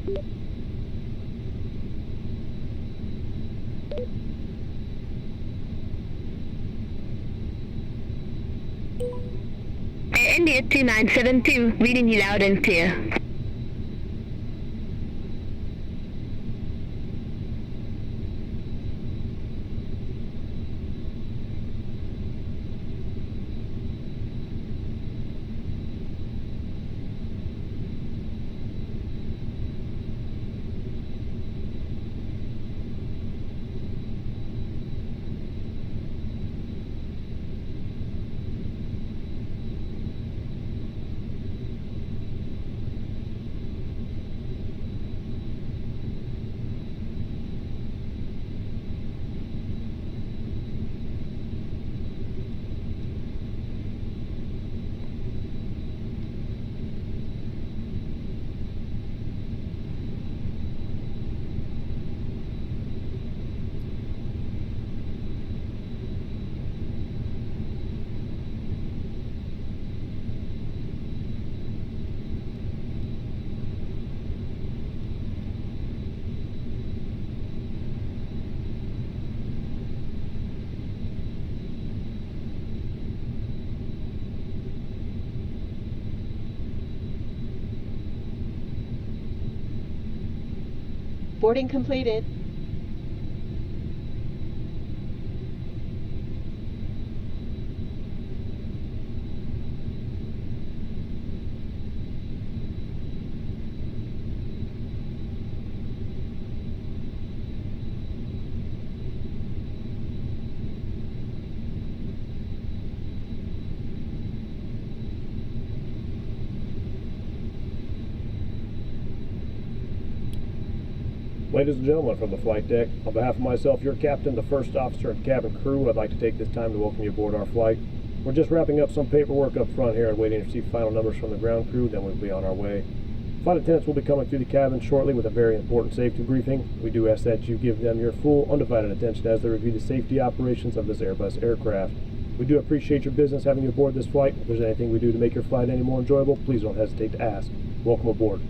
India 2972, reading you loud and clear. Boarding completed. Ladies and gentlemen from the flight deck, on behalf of myself, your captain, the first officer, and cabin crew, I'd like to take this time to welcome you aboard our flight. We're just wrapping up some paperwork up front here and waiting to receive final numbers from the ground crew, then we'll be on our way. Flight attendants will be coming through the cabin shortly with a very important safety briefing. We do ask that you give them your full, undivided attention as they review the safety operations of this Airbus aircraft. We do appreciate your business having you aboard this flight. If there's anything we do to make your flight any more enjoyable, please don't hesitate to ask. Welcome aboard.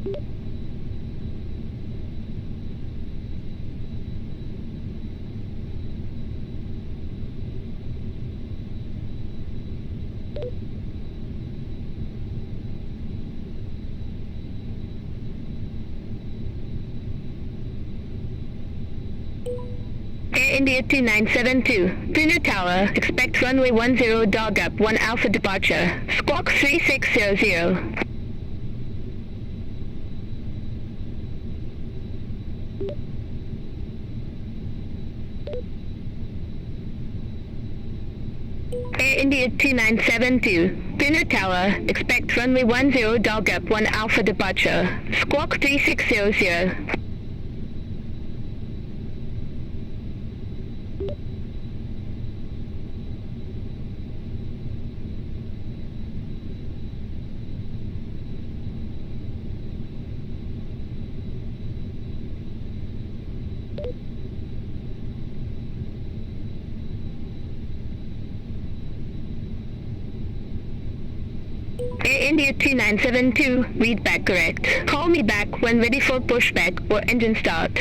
Air India 2972, Pune Tower, expect runway 10 dog up, 1 Alpha departure, squawk 3600. Air India 2972, Pune Tower, expect runway 10 dog up, 1 Alpha departure, squawk 3600. Air India 2972, read back correct. Call me back when ready for pushback or engine start.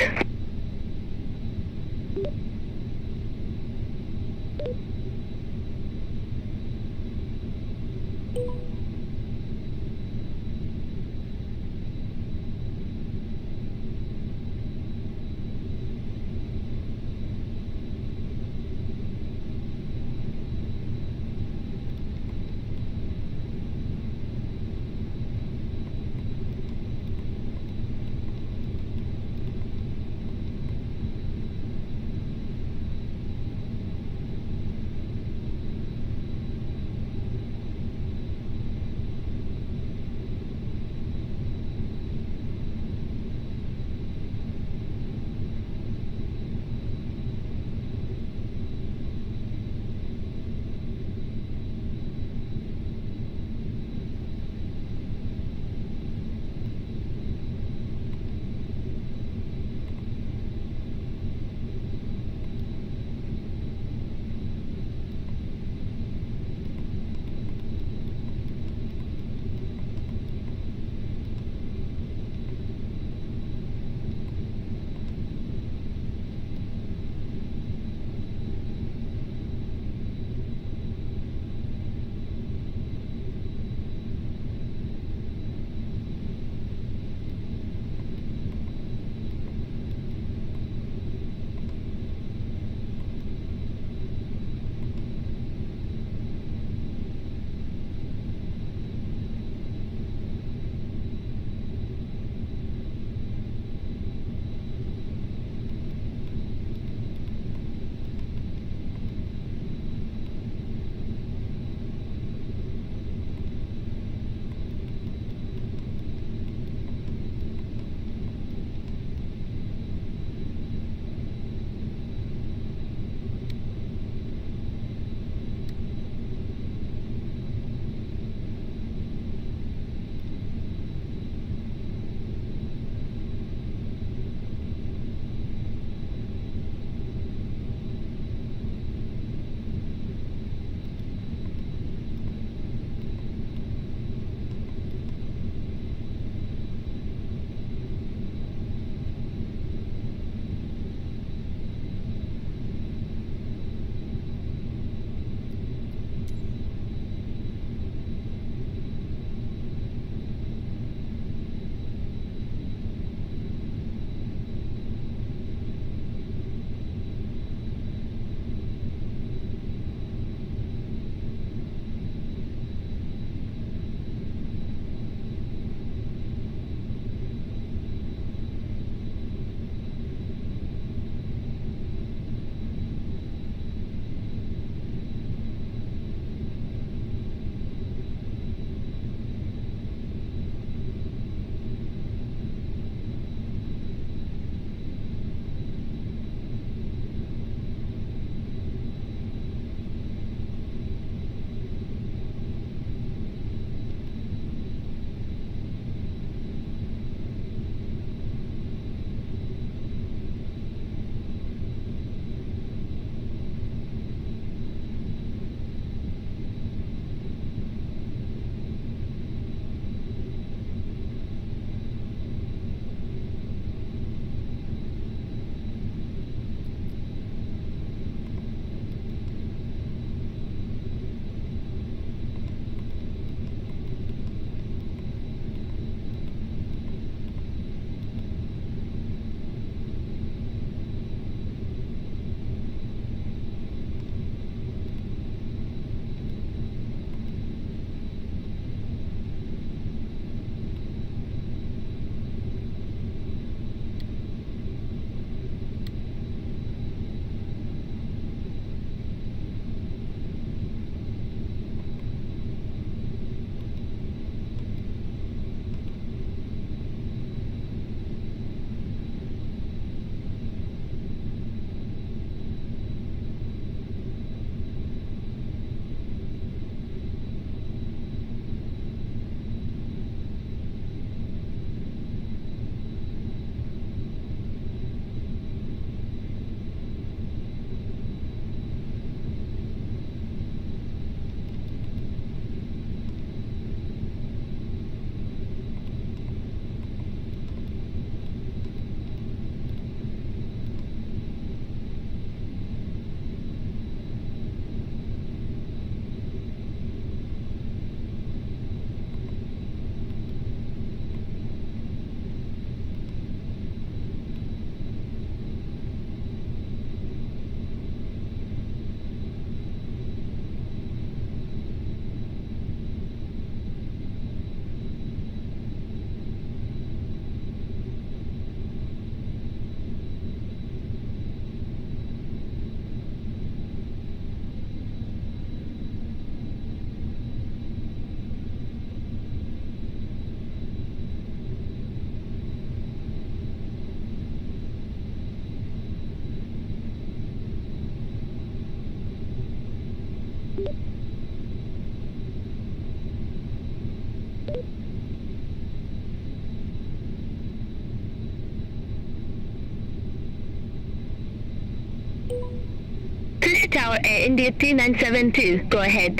Tower, Air India 2972. Go ahead.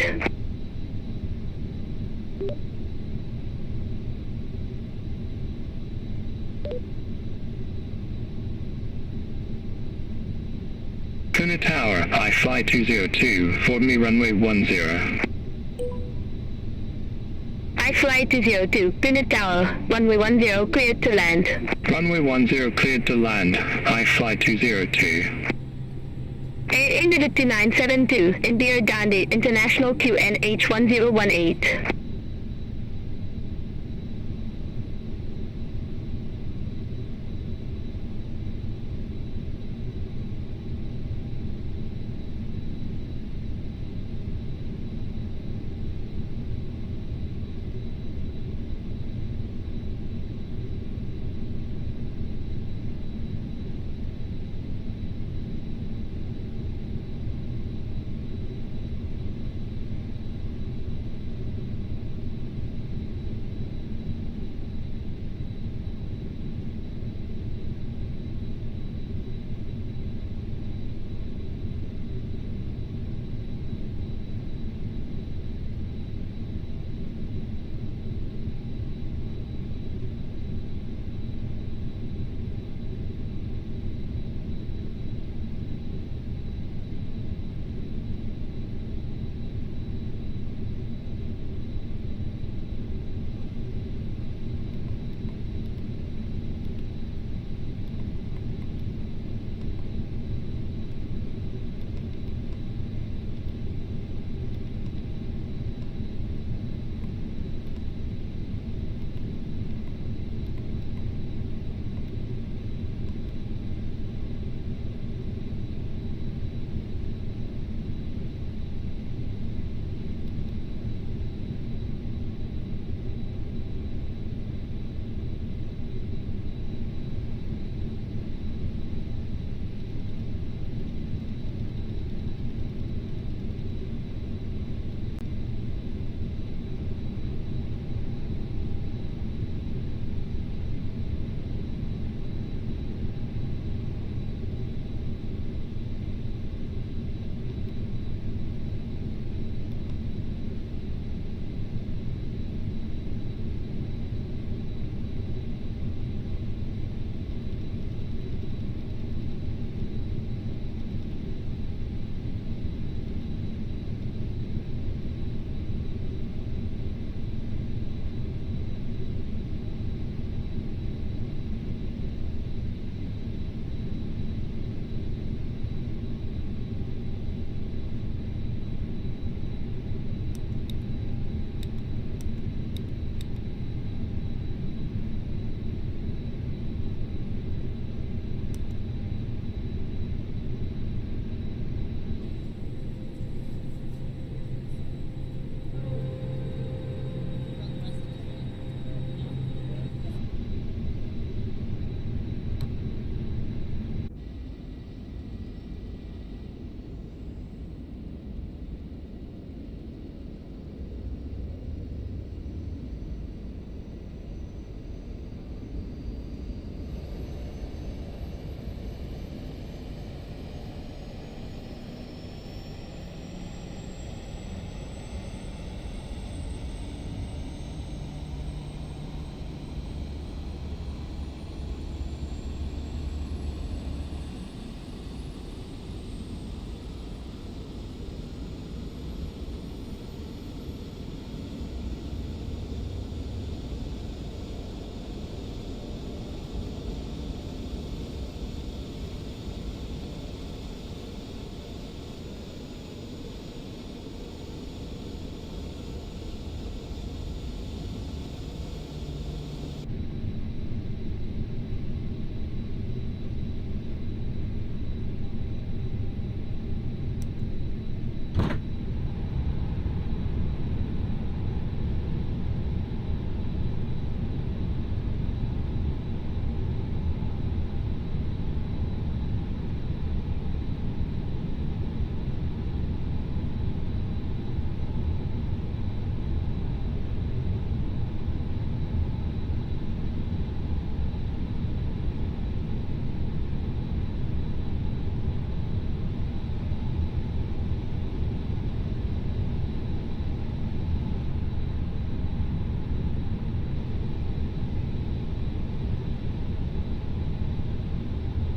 Pune Tower, I fly 202, for me runway 10. I fly 202, Pune Tower, runway 10, cleared to land. Runway 10 cleared to land, I fly 202. Air India 2972, Indira Gandhi International QNH 1018.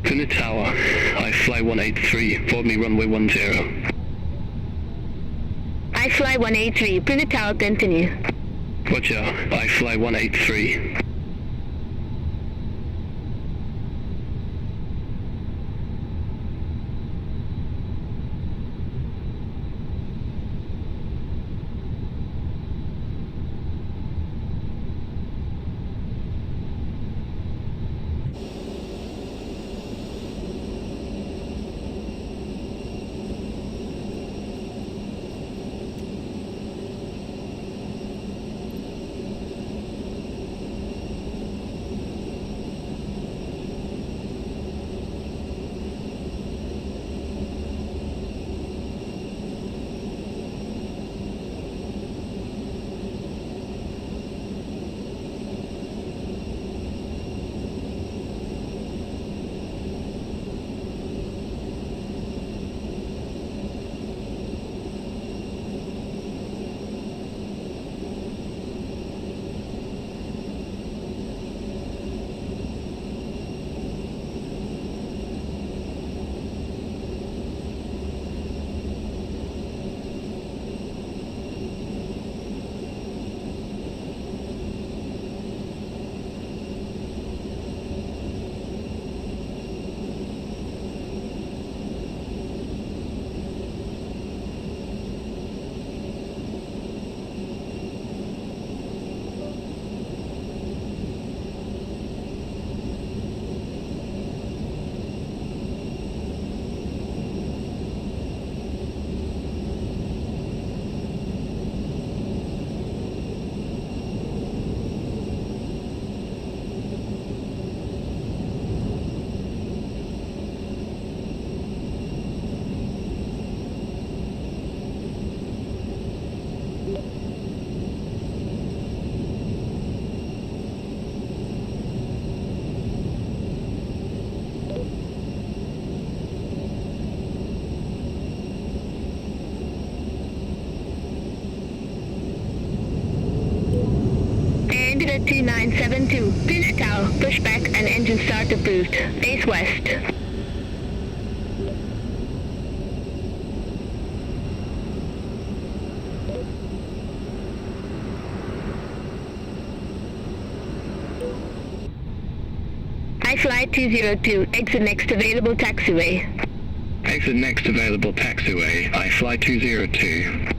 Pune Tower, I fly 183, for me runway 10. I fly 183, Pune Tower, continue. Roger, I fly 183. Ended at 2972, Pune Tower, pushback and engine start approved. Base west. I fly 202, exit next available taxiway. Exit next available taxiway, I fly 202.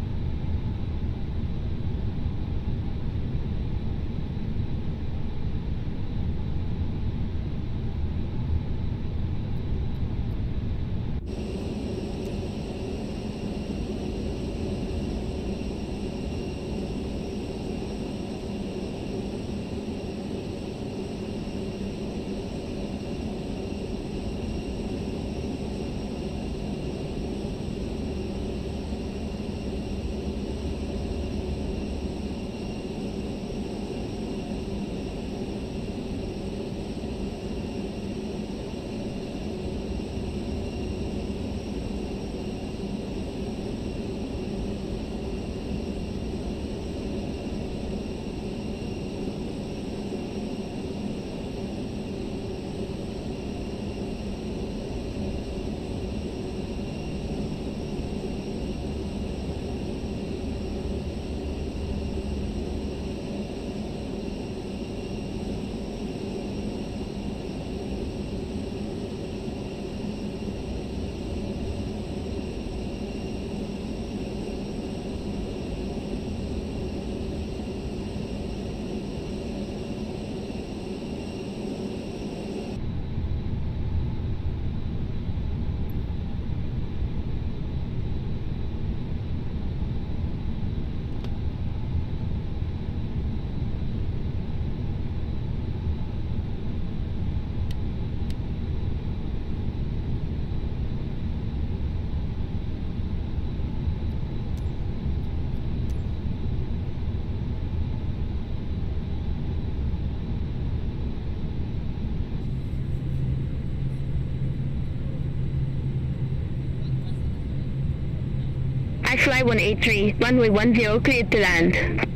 I fly 183, runway 10 cleared to land.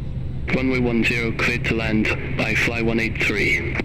Runway 10 cleared to land, I fly 183.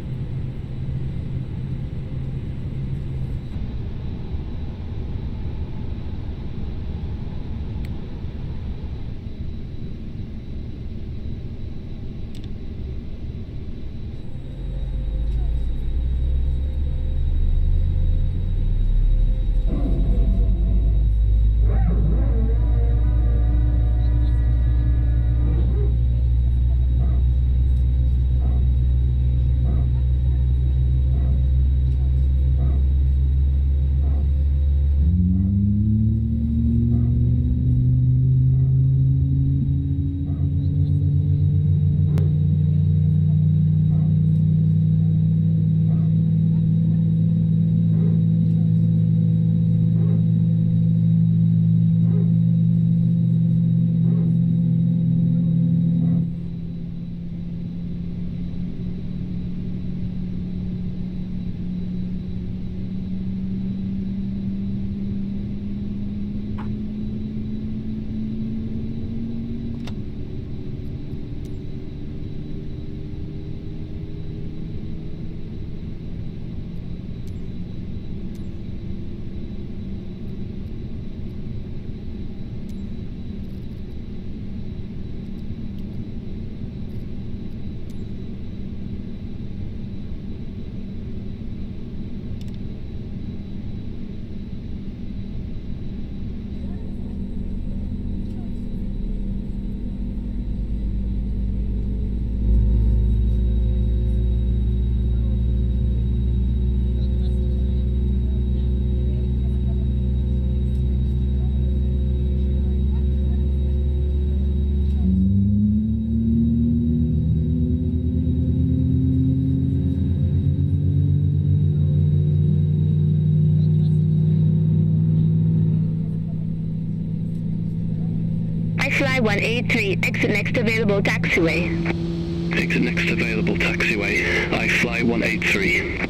1 A3, exit next available taxiway. Exit next available taxiway. I fly 183.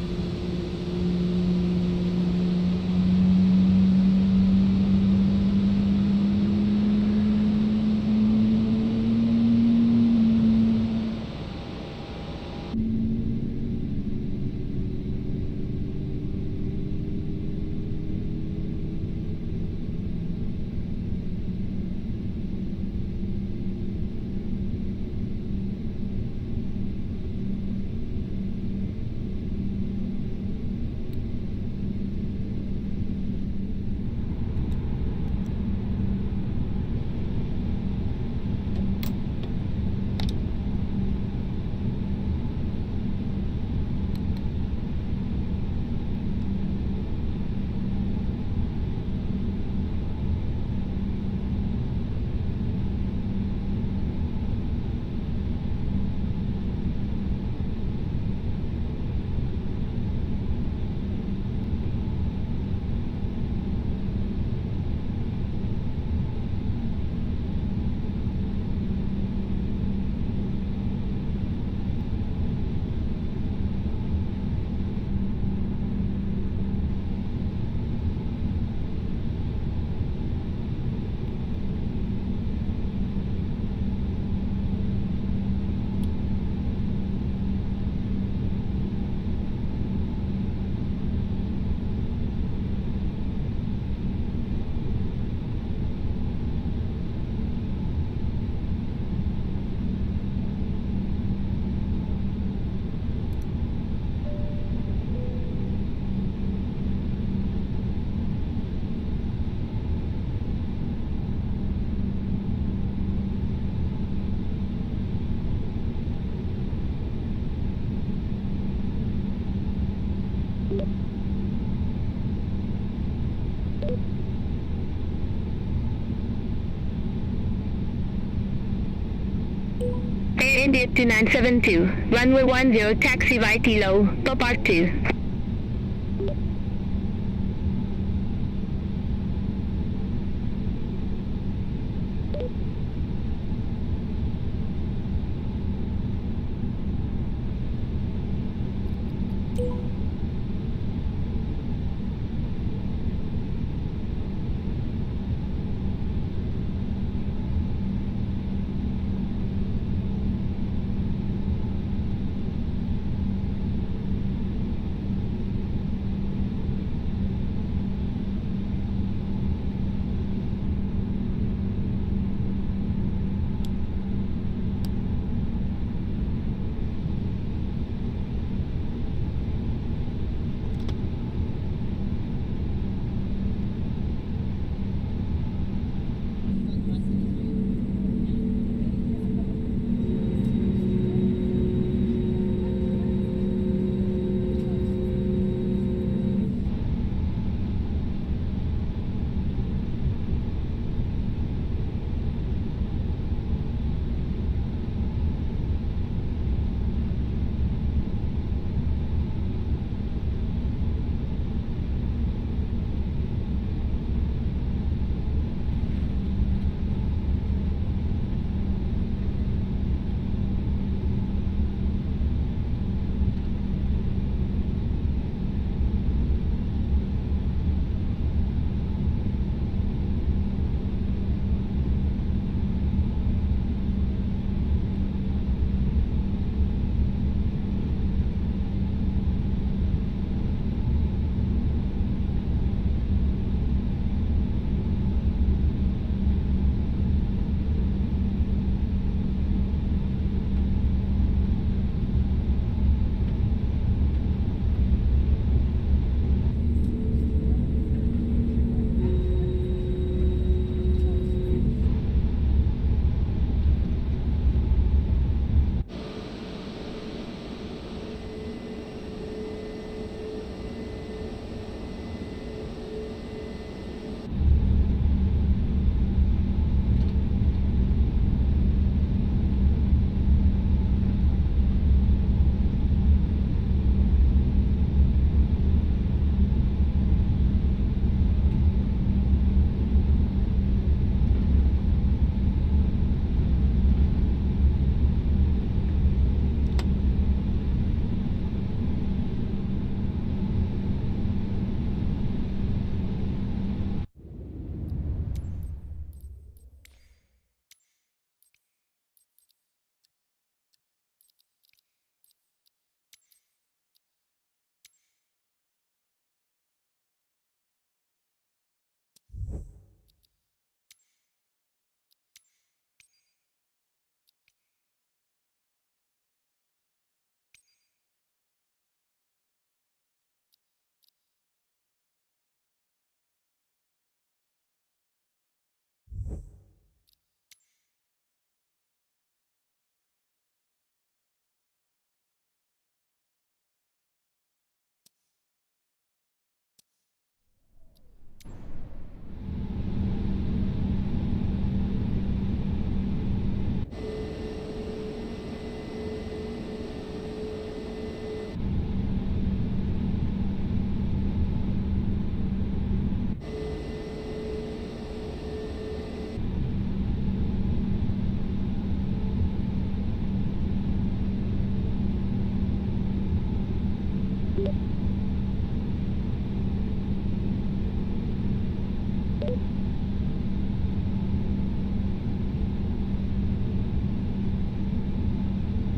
Air India 2972, runway 10, taxi right low, top R2.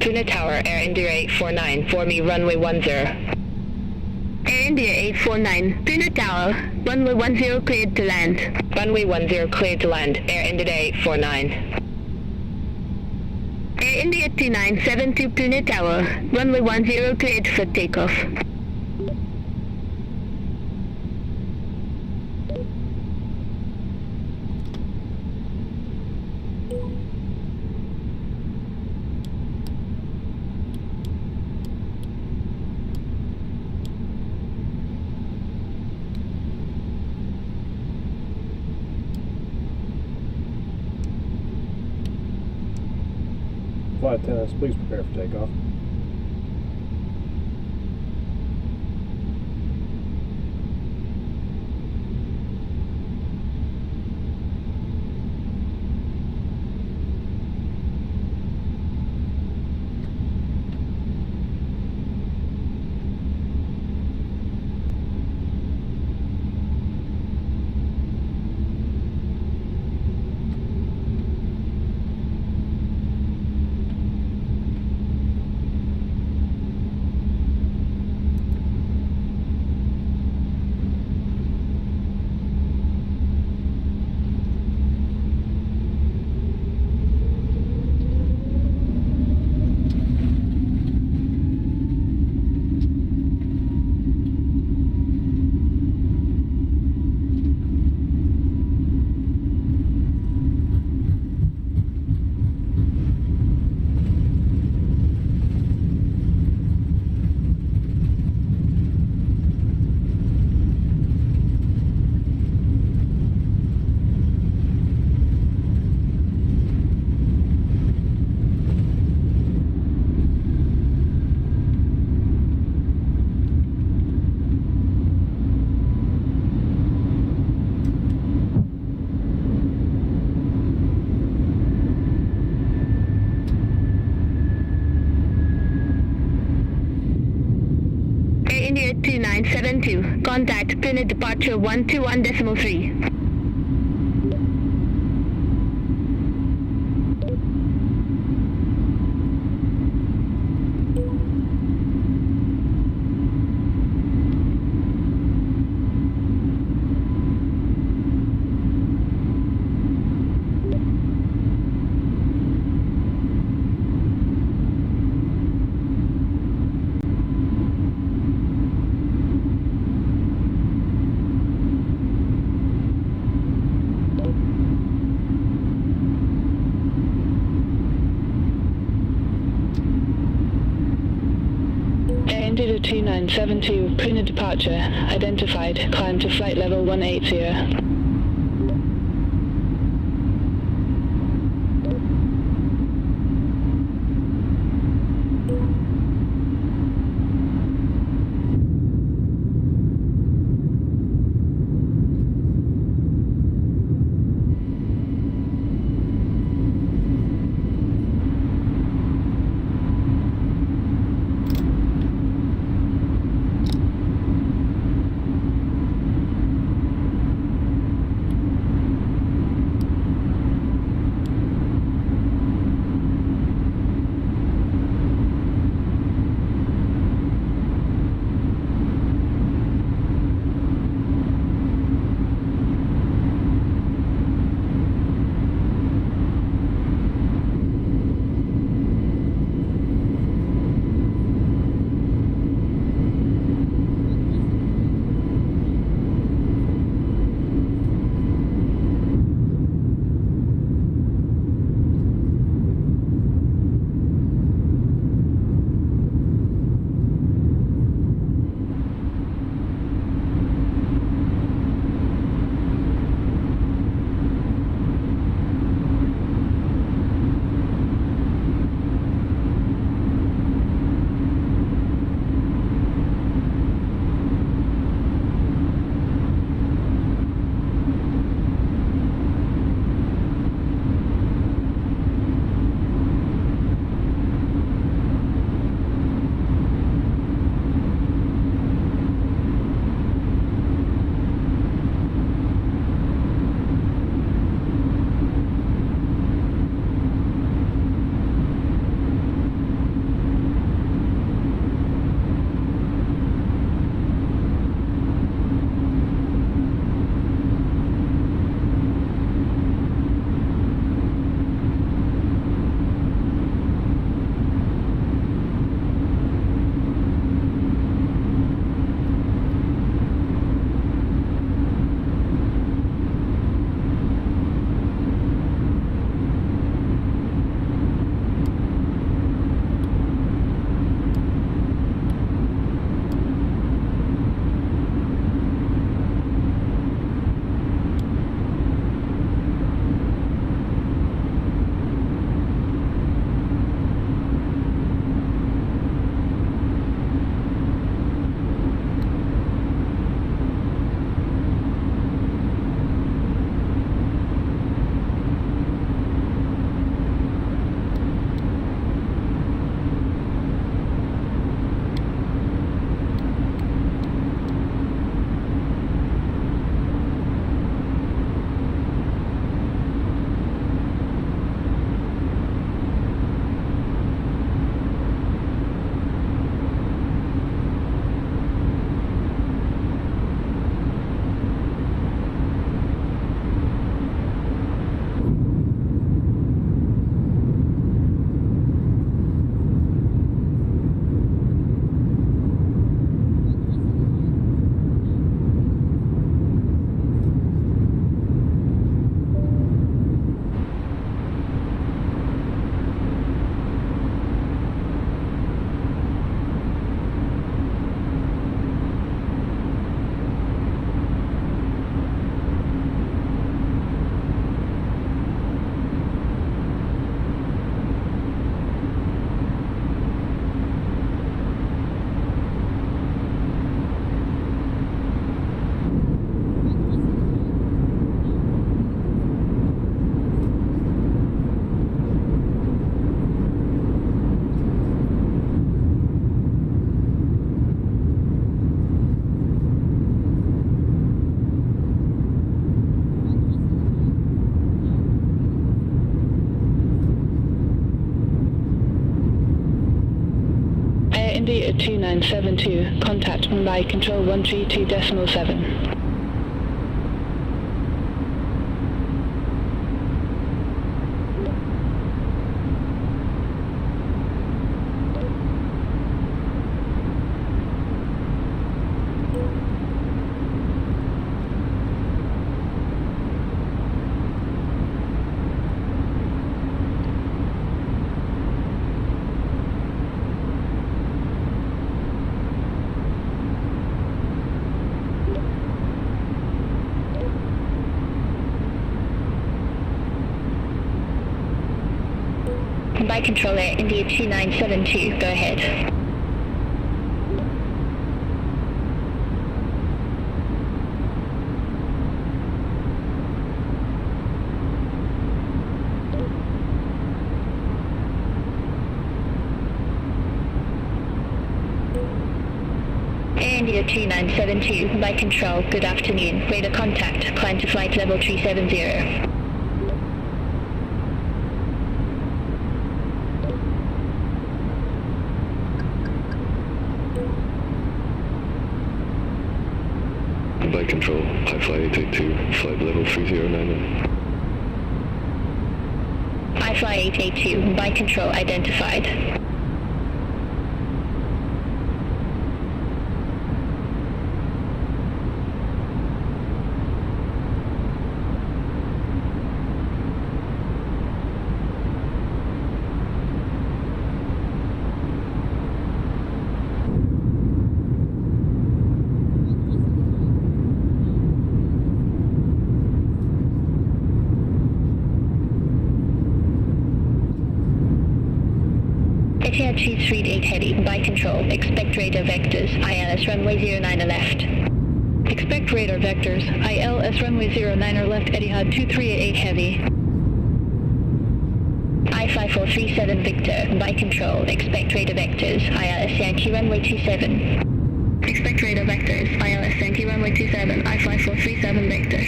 Pune Tower, Air India 849, for me runway 10. Air India 849, Pune Tower, runway 10 cleared to land. Runway 10 cleared to land, Air India 849. Air India 2972 Pune Tower, runway 10 cleared for takeoff. Flight attendants, please prepare for takeoff. India 2972, contact Pune departure 121.3. India 2972, Pune departure, identified, climb to flight level 180. 2972, contact by control 132.7. By control Air India 2972, go ahead. Air India 2972, by control, good afternoon. Radar contact, climb to flight level 370. By control, high fly 882, flight level 309. I fly 882, by control identified. Etihad 238 heavy, by control, expect radar vectors, ILS runway 09 left. Expect radar vectors, ILS runway 09 left, Etihad 2388 heavy. I-5437 Victor, by control, expect radar vectors, ILS Yankee runway 27. Expect radar vectors, ILS Yankee runway 27, I-5437 Victor.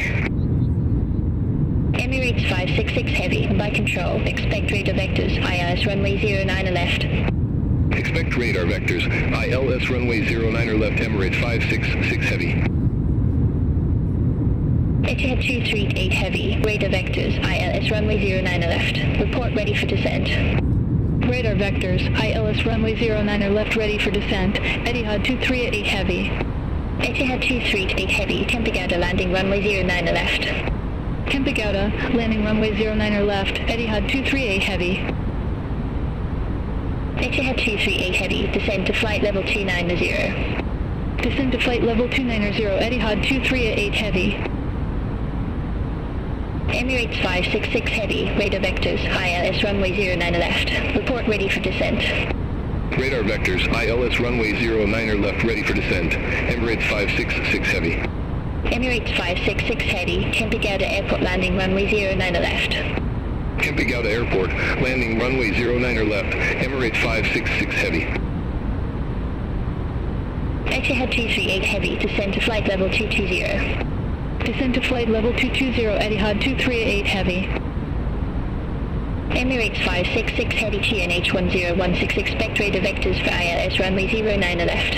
Emirates 566 heavy, by control, expect radar vectors, ILS runway 09 left. Expect radar vectors, ILS runway 09 left, Emirates 566 heavy. Etihad 238 heavy, radar vectors, ILS runway 09 left. Report ready for descent. Radar vectors, ILS runway 09 left, ready for descent, Etihad 2388 heavy. Etihad 238 heavy, Kempegowda landing runway 09 left. Kempegowda, landing runway 09 left, Etihad 238 heavy. Etihad 238 heavy, descend to flight level 290. Descend to flight level 290, Etihad 2388 heavy. Emirates 566 heavy, radar vectors, ILS runway 09 left. Report ready for descent. Radar vectors, ILS runway 09 left, ready for descent, Emirates 566 heavy. Emirates 566 heavy, Kempegowda Airport landing runway 09 left. Kempegowda Airport, landing runway 09 left, Emirates 566 heavy. Etihad 238 heavy, descend to flight level 220. Descend to flight level 220, Etihad 238 heavy. Emirates 566 heavy, QNH 1016, expect radar vectors for ILS runway 09 left.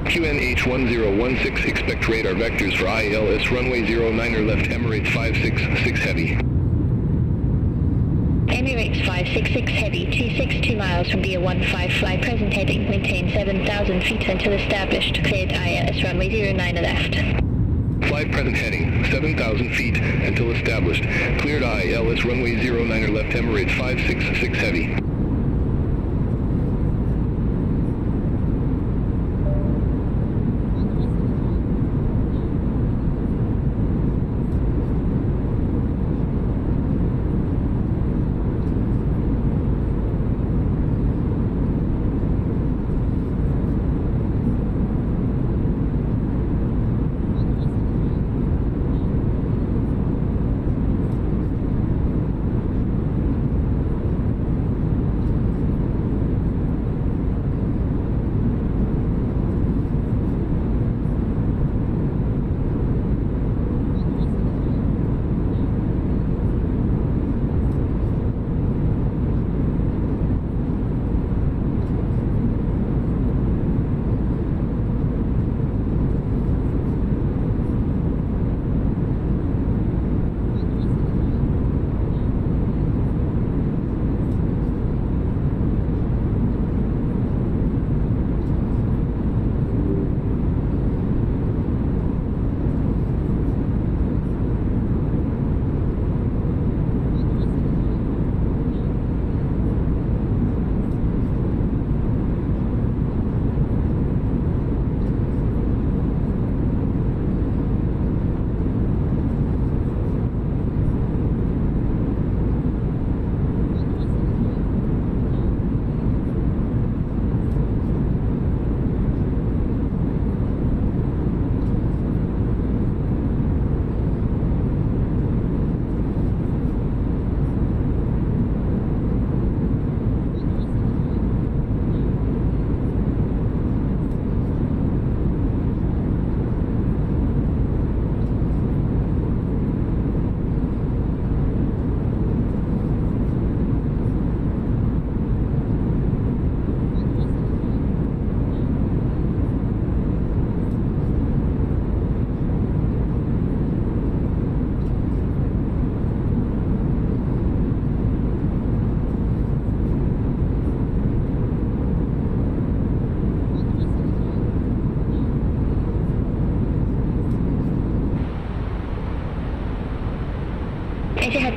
QNH 1016, expect radar vectors for ILS runway 09 left, Emirates 566 heavy. Emirates 566 heavy, 262 miles from Via 15, fly present heading, maintain 7,000 feet until established, cleared ILS runway 09 left. Fly present heading, 7,000 feet until established, cleared ILS runway 09 left, Emirates 566 heavy.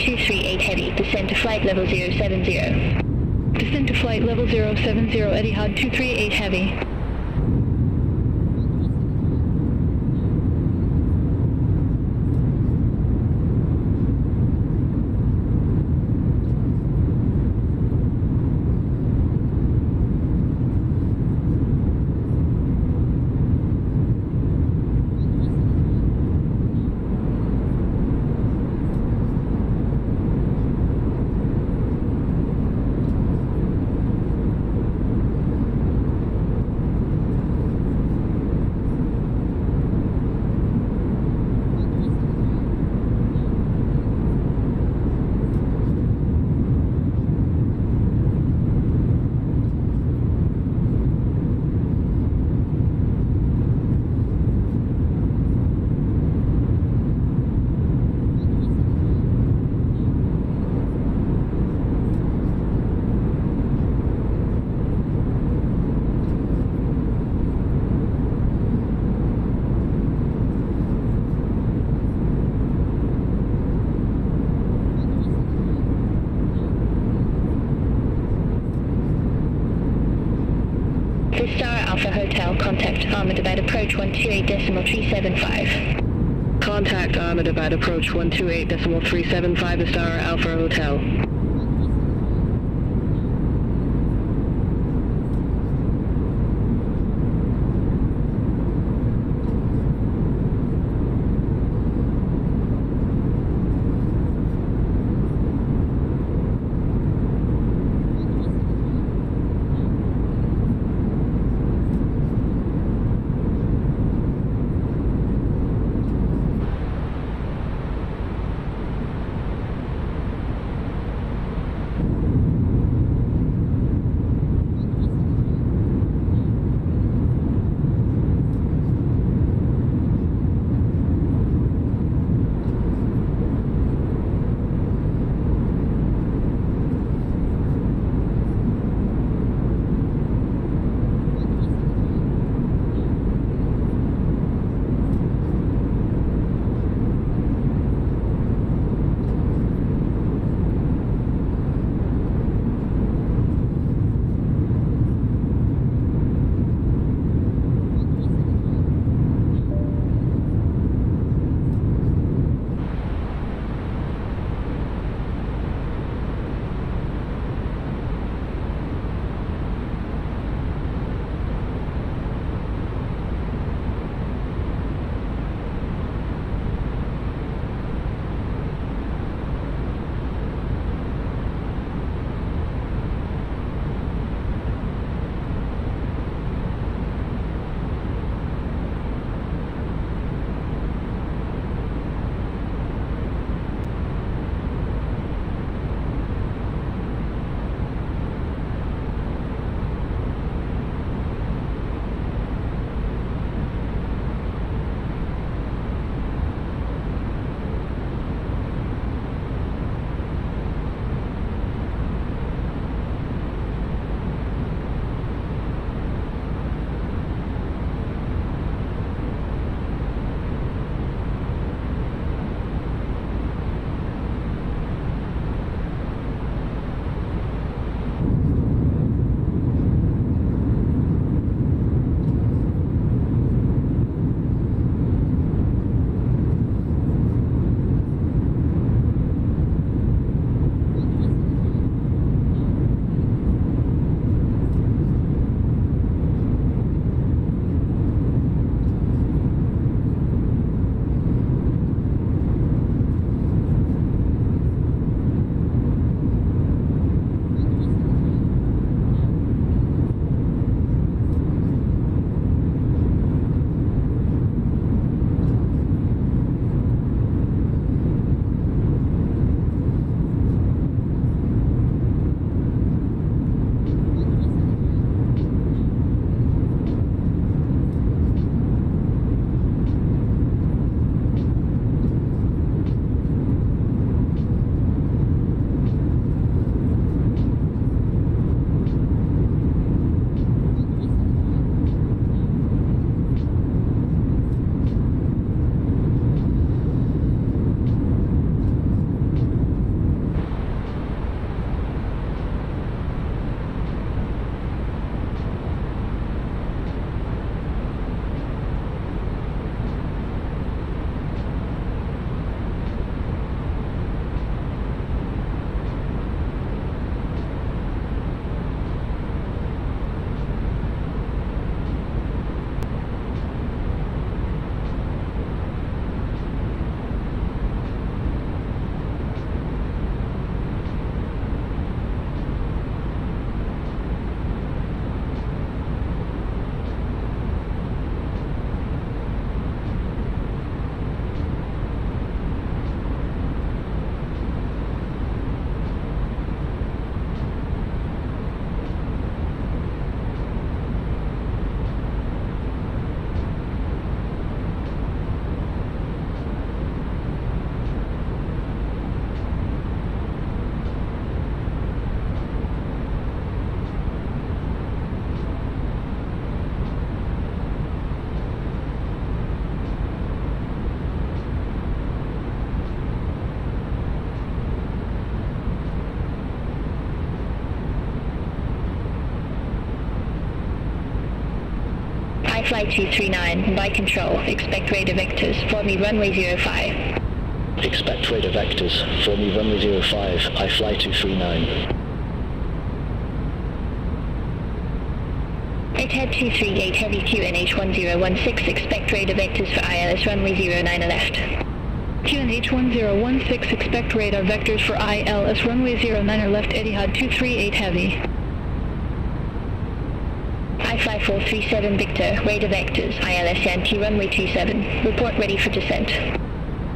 238 Heavy, descend to flight level 070. Descend to flight level 070, Etihad 238 Heavy. Star Alpha Hotel, contact Ahmedabad approach 128.375. Contact Ahmedabad approach 128.375 Star Alpha Hotel. I fly 239, by control, expect radar vectors, for me runway 05. Expect radar vectors, for me runway 05, I fly 239. Head 238 heavy QNH 1016, expect radar vectors for ILS runway 09 left. QNH 1016, expect radar vectors for ILS runway 09 left, Etihad 238 heavy. I fly 437 Victor, radar vectors, ILS Yankee runway 27, report ready for descent.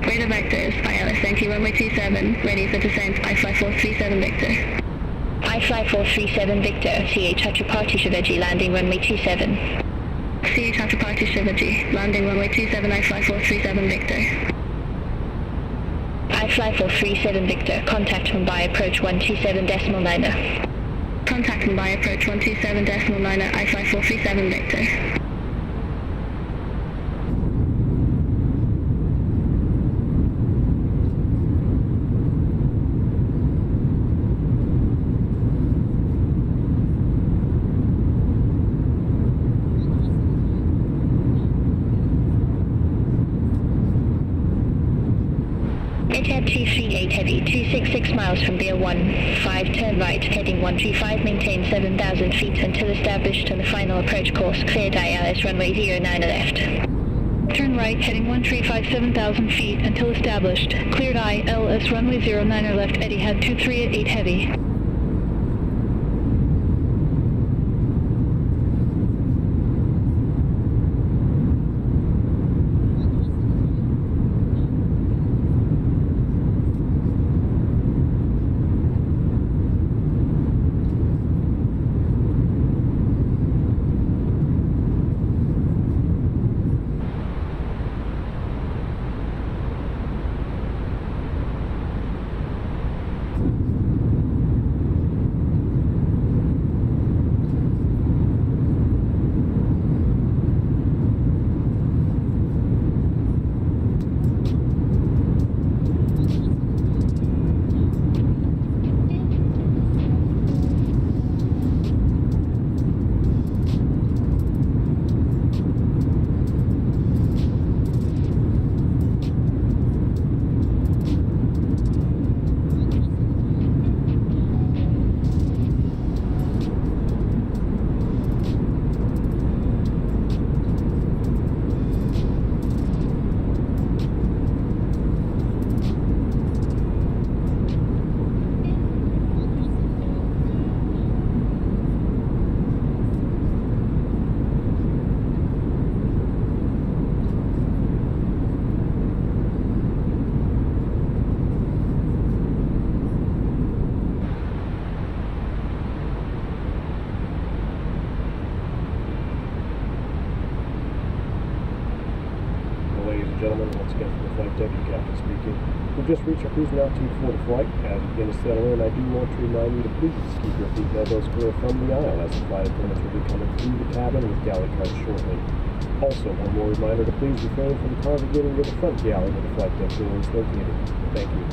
Radar vectors, ILS Yankee runway 27, ready for descent. I fly 437 Victor. I fly 437 Victor, CH Chhatrapati Shivaji, landing runway 27. CH Chhatrapati Shivaji, landing runway 27, I fly 437 Victor. I fly 437 Victor, contact Mumbai approach 127.9er. Contact Mumbai approach 127.9er, I fly 437 Victor. Head 238 heavy, 266 miles from Beer 15, turn right, heading 135, maintain 7,000 feet until established on the final approach course, cleared ILS runway 09 left. Turn right, heading 135, 7,000 feet until established, cleared ILS runway 09 left, Etihad 238 heavy. Gentlemen, once again from the flight deck, your captain speaking. We've just reached our cruising altitude for the flight. As we begin to settle in, I do want to remind you to please keep your feet and elbows clear from the aisle as the flight attendants will be coming through the cabin with galley cards shortly. Also, one more reminder to please refrain from congregating near the front galley where the flight deck door is located. Thank you.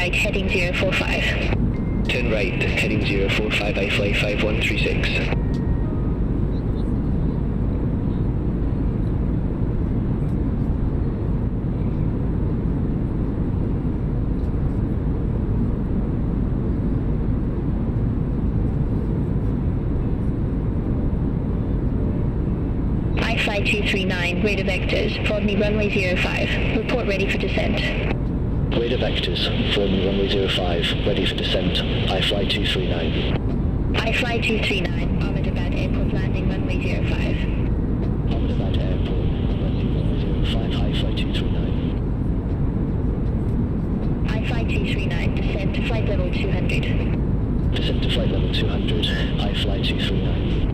right, heading 045. 10 right, heading 045, I fly 5136. I fly 239, radar vectors, forward me runway 05. Report ready for descent. Radar vectors, forward me runway 05, ready for descent. I fly 239. I fly 239, Ahmedabad Airport landing runway 05. Ahmedabad Airport, landing runway 05, I fly 239. I fly 239, descent to flight level 200. Descent to flight level 200, I fly 239.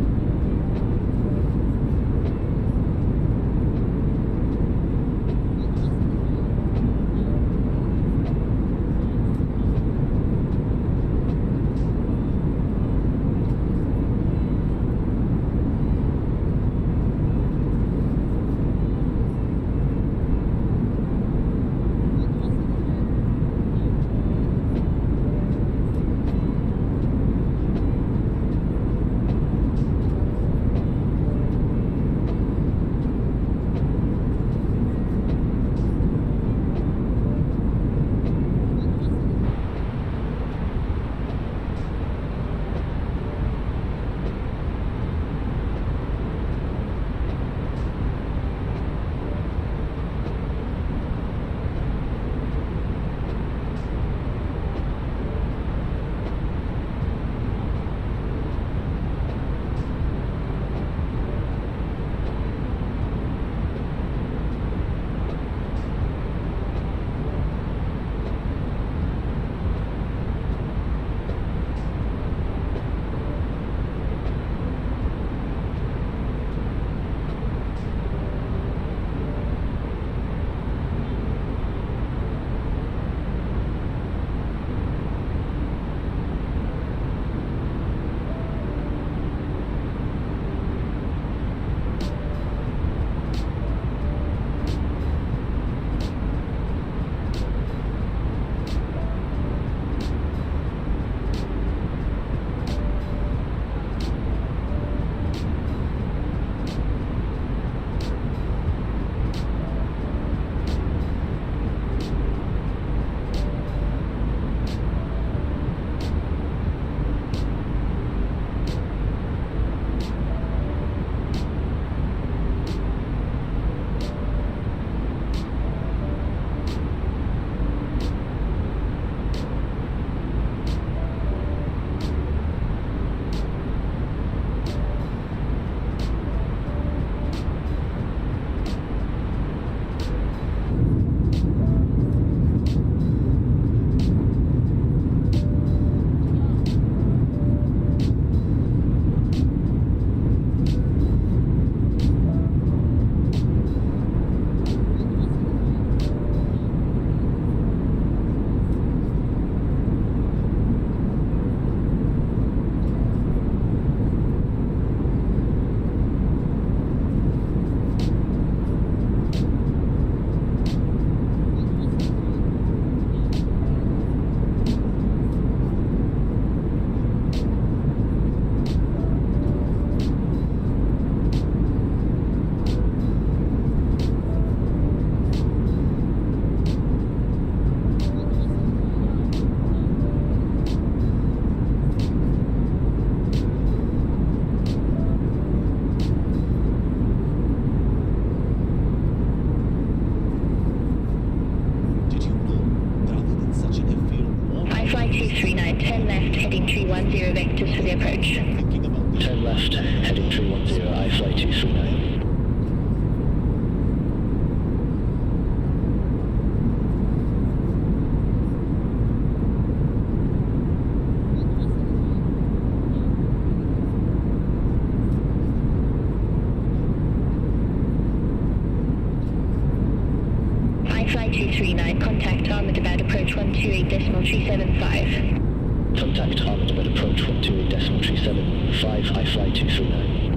Flight 239, contact Ahmedabad approach 128.375. Contact Ahmedabad approach 128.375, I fly 239.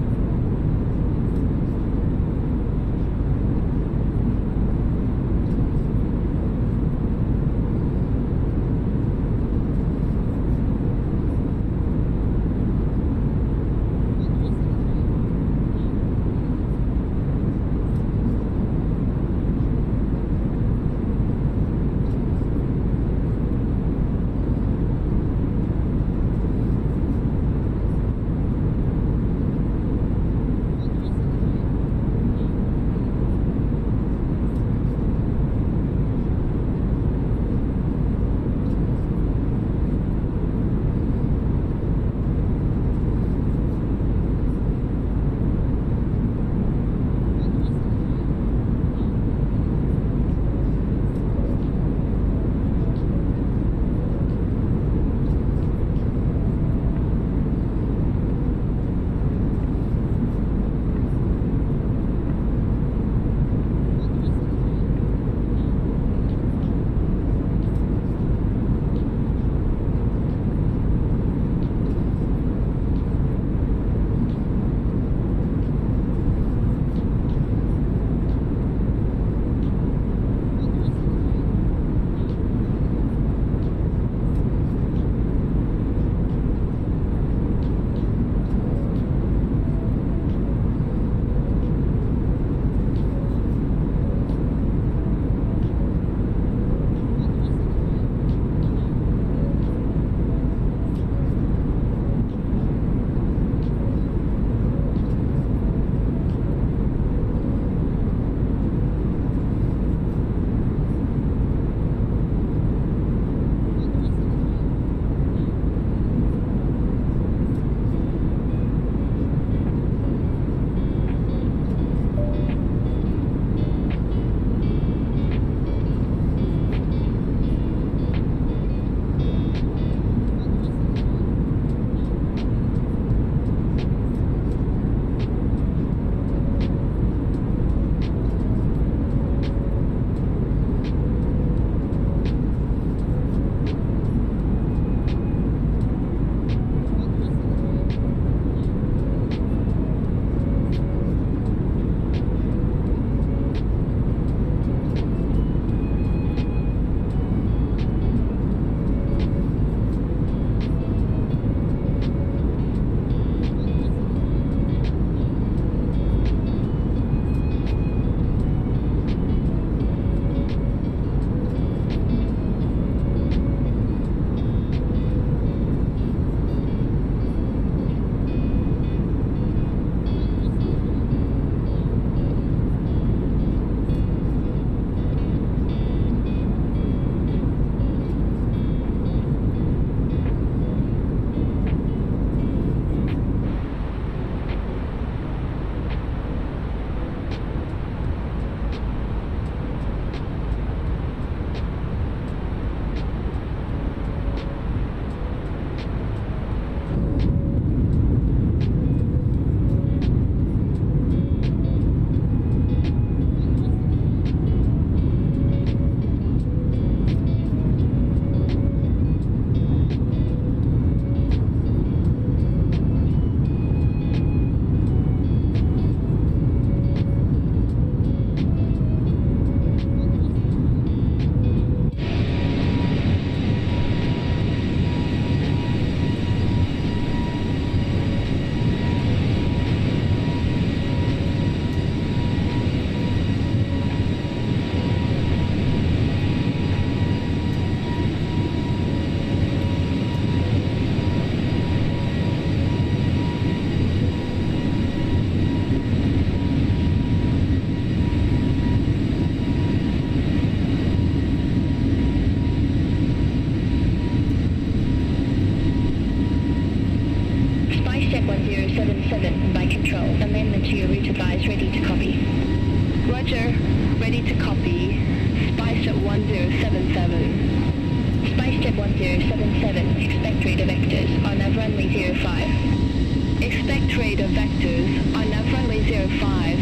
SpiceJet 1077, expect radar vectors on nav runway 05. Expect radar vectors on nav runway 05.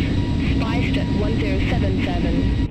SpiceJet 1077.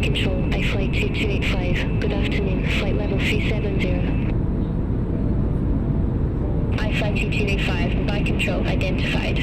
Control, I flight 2285. Good afternoon, flight level 370. I flight 2285, by control identified.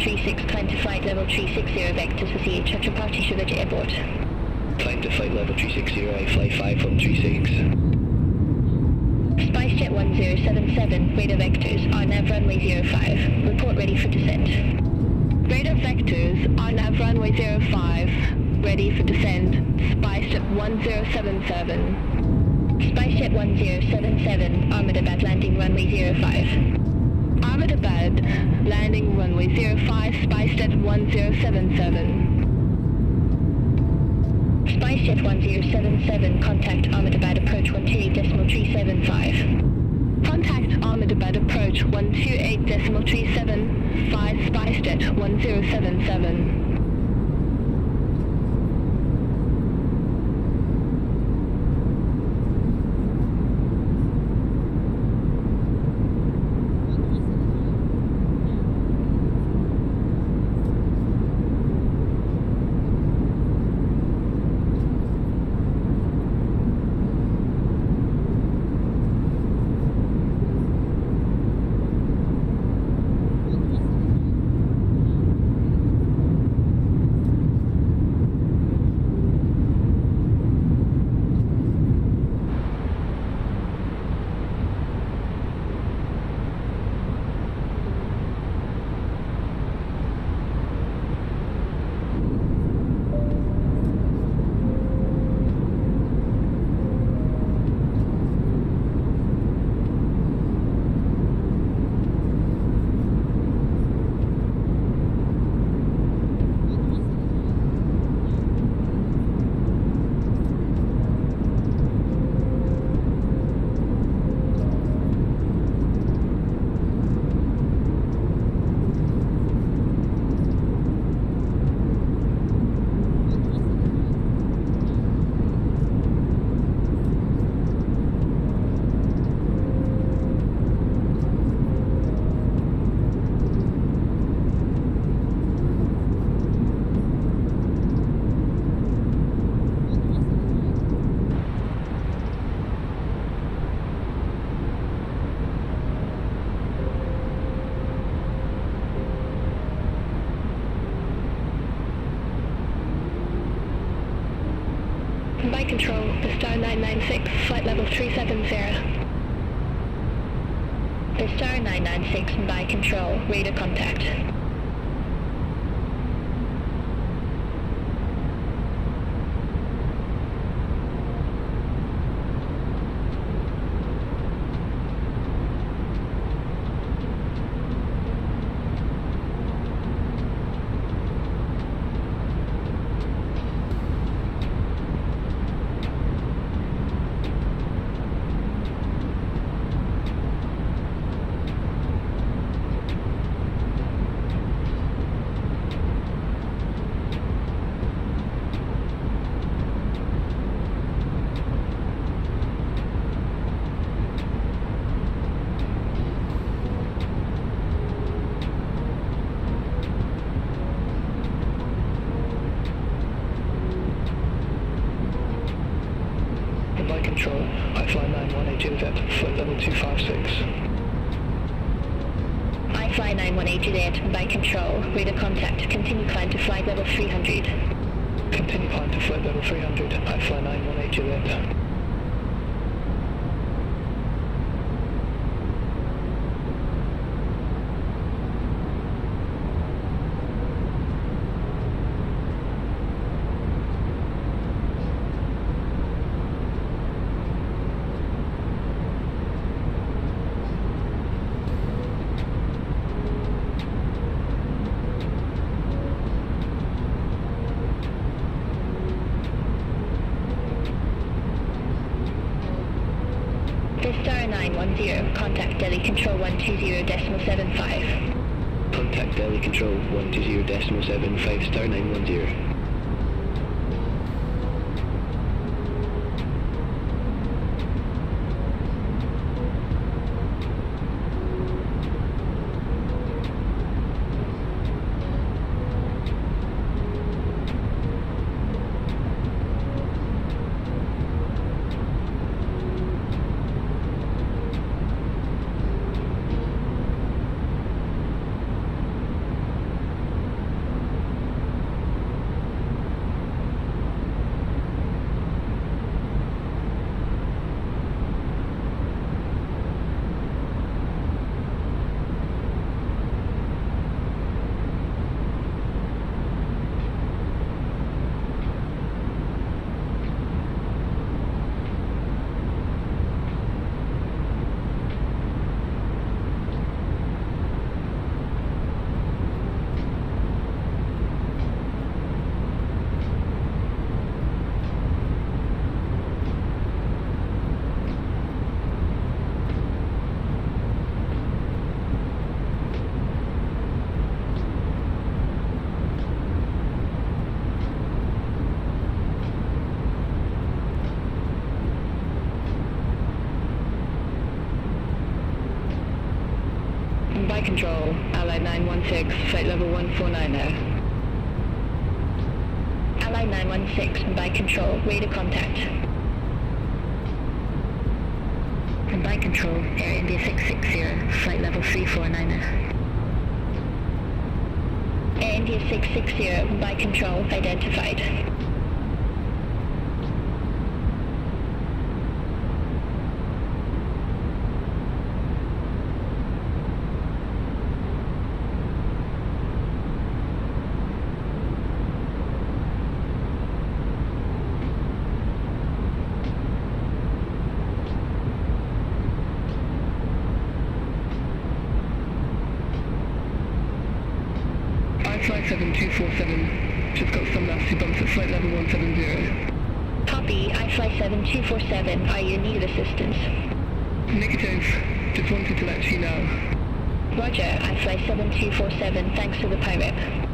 36, climb to flight level 360 vectors with the Chhatrapati Shivaji Airport. Climb to flight level 360, I fly 536. SpiceJet 1077, radar vectors, RNAV runway 05. Report ready for descent. Radar vectors, RNAV runway 05, ready for descent. SpiceJet 1077. SpiceJet 1077, Ahmedabad landing runway 05. Ahmedabad, landing runway 05, SpiceJet 1077. SpiceJet 1077, contact Ahmedabad approach 128.375. Contact Ahmedabad approach 128.375, SpiceJet 1077. By control, the Star 996, flight level 370. The Star 996, by control, radar contact. By control, I fly 918 Juliet, flight level 256. I fly 918 Juliet, by control, radar contact, continue climb to flight level 300. Continue climb to flight level 300, I fly 918 Juliet. Star 910, contact Delhi Control 120.75. Contact Delhi Control 120.75, Star 910. By control, Allied 916, flight level 149er. Allied 916, by control, radar contact. And by control, Air India 660, flight level 349er. Air India 660, by control, identified. Fly 7247, just got some nasty bumps at flight level 170. Copy, iFly 7247, are you in need of assistance? Negative, just wanted to let you know. Roger, iFly 7247, thanks for the PIREP.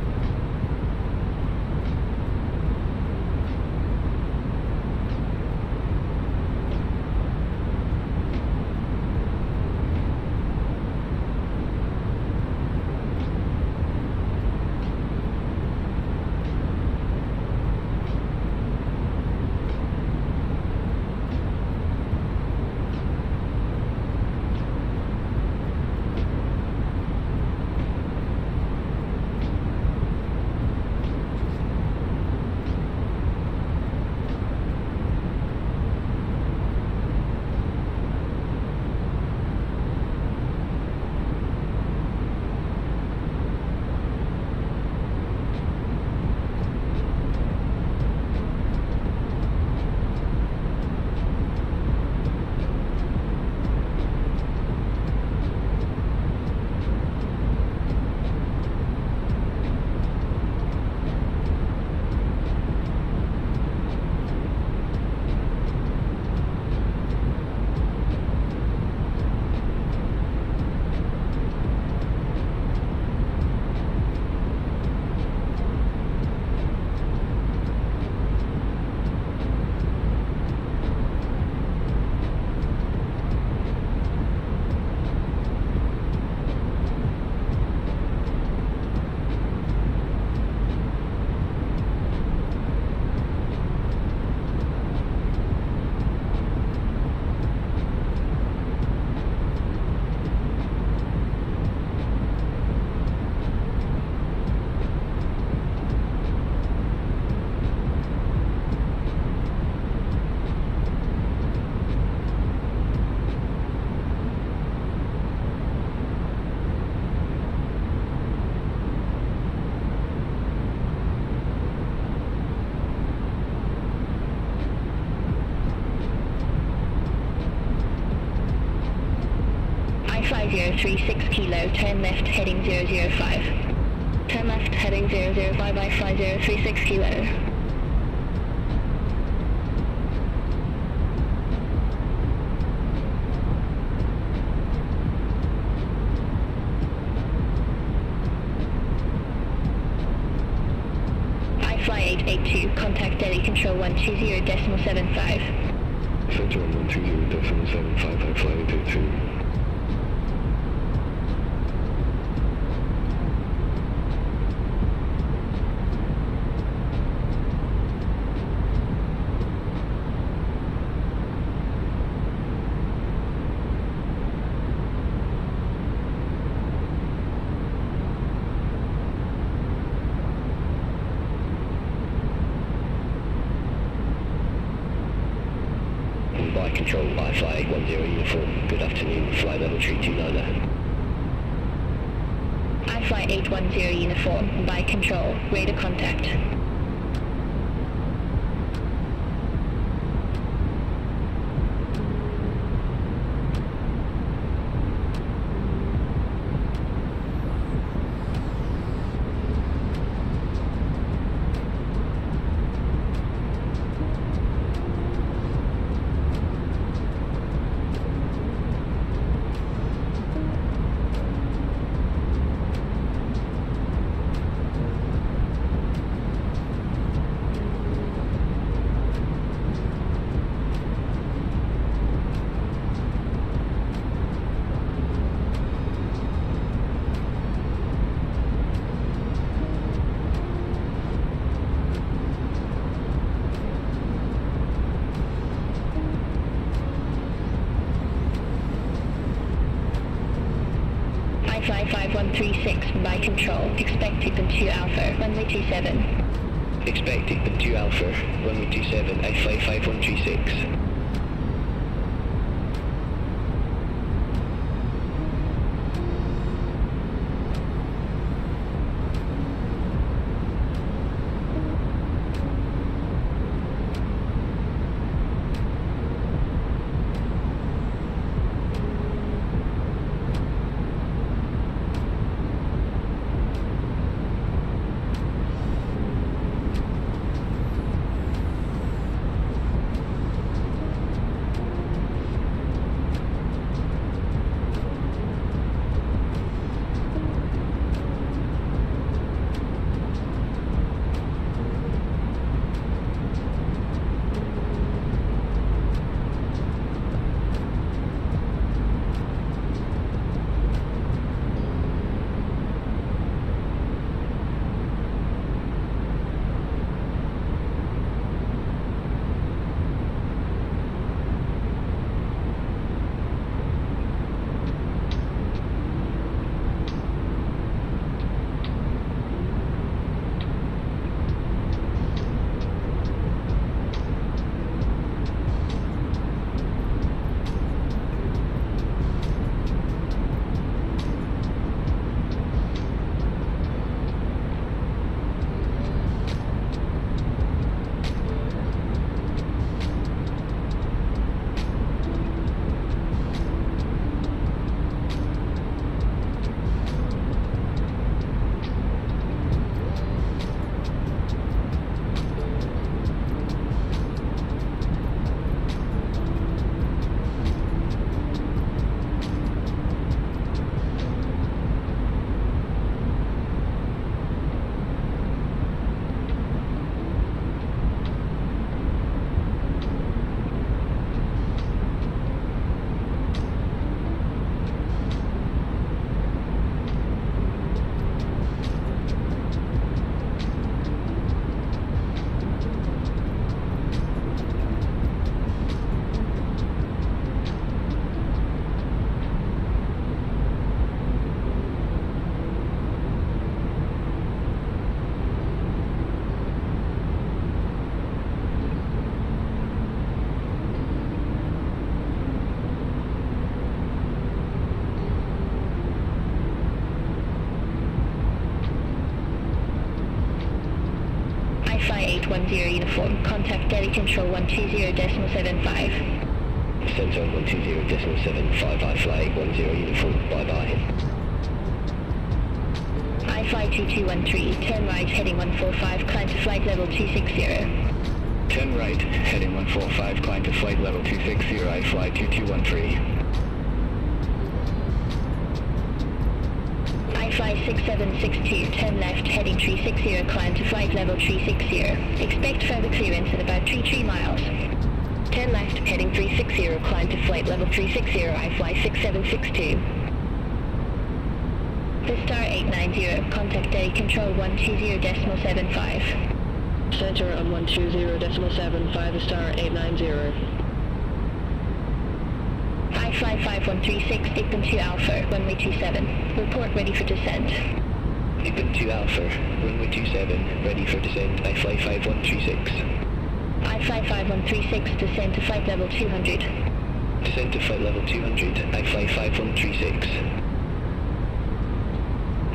Fly 036 kilo, turn left heading 005. Turn left heading 005, I fly 036 kilo. I fly 882, contact Delhi control 120.75. Center 120.75, I fly 882. By control, I fly 810 uniform. Good afternoon, fly level 329er. I fly 810 uniform, by control, radar contact. 136 by control. Expect Tippin 2 Alpha, runway 27. Expect Tippin 2 Alpha, runway 27, I fly 5136. Fly 810 uniform, contact Delhi Control 120.75. Center 120.75, I fly 810 uniform, bye-bye. I fly 2213, turn right heading 145, climb to flight level 260. Turn right, heading 145, climb to flight level 260, I fly 2213. I fly 6762, turn left heading 360, climb to flight level 360. Expect further clearance in about 33 miles. Turn left heading 360, climb to flight level 360, I fly 6762. The star 890, contact Delhi Control 120.75. Center on 120.75, the star 890. I fly 5136, Dickman 2 Alpha, runway 27. Report ready for descent. Dickman 2 Alpha, runway 27, ready for descent, I fly 5136. I fly 5136, descend to flight level 200. Descent to flight level 200, I fly 5136.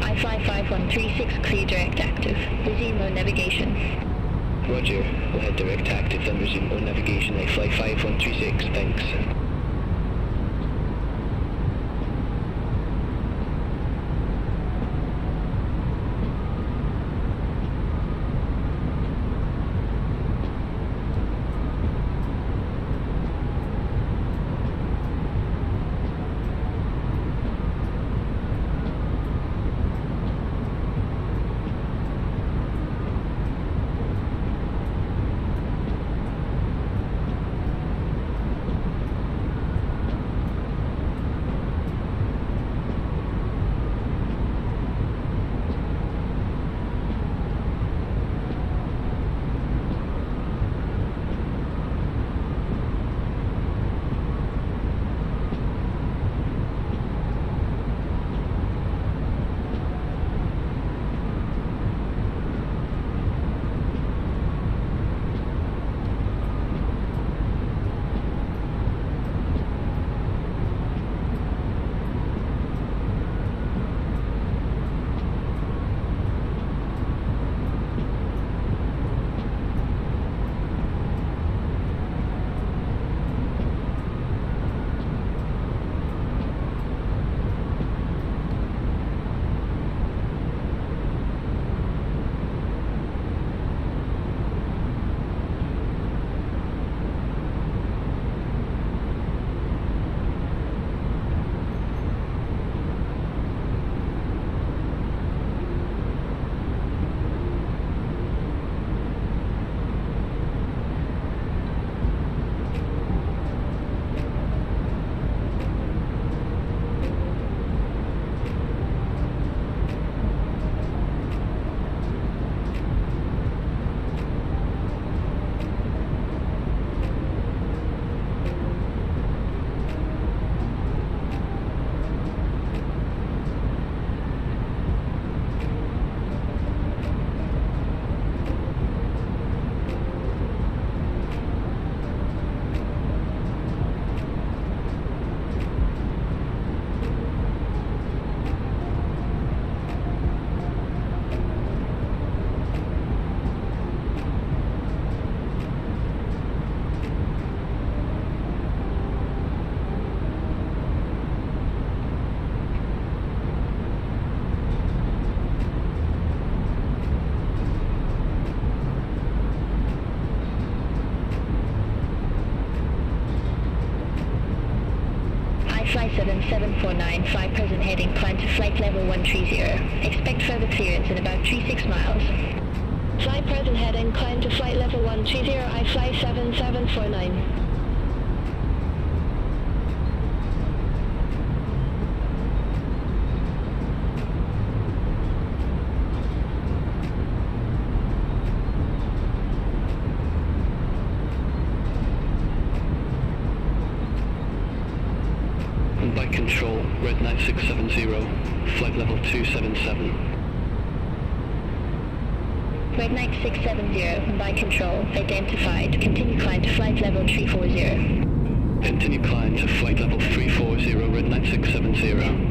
I fly 5136, clear direct active. Resume on navigation. Roger, we'll head direct active, then resume on navigation, I fly 5136, thanks. 749, fly present heading, climb to flight level 130. Expect further clearance in about 36 miles. Fly present heading, climb to flight level 130, I fly 7749. By control, red 9670, flight level 277. Red 9670, by control, identified. Continue climb to flight level 340. Continue climb to flight level 340, red 9670.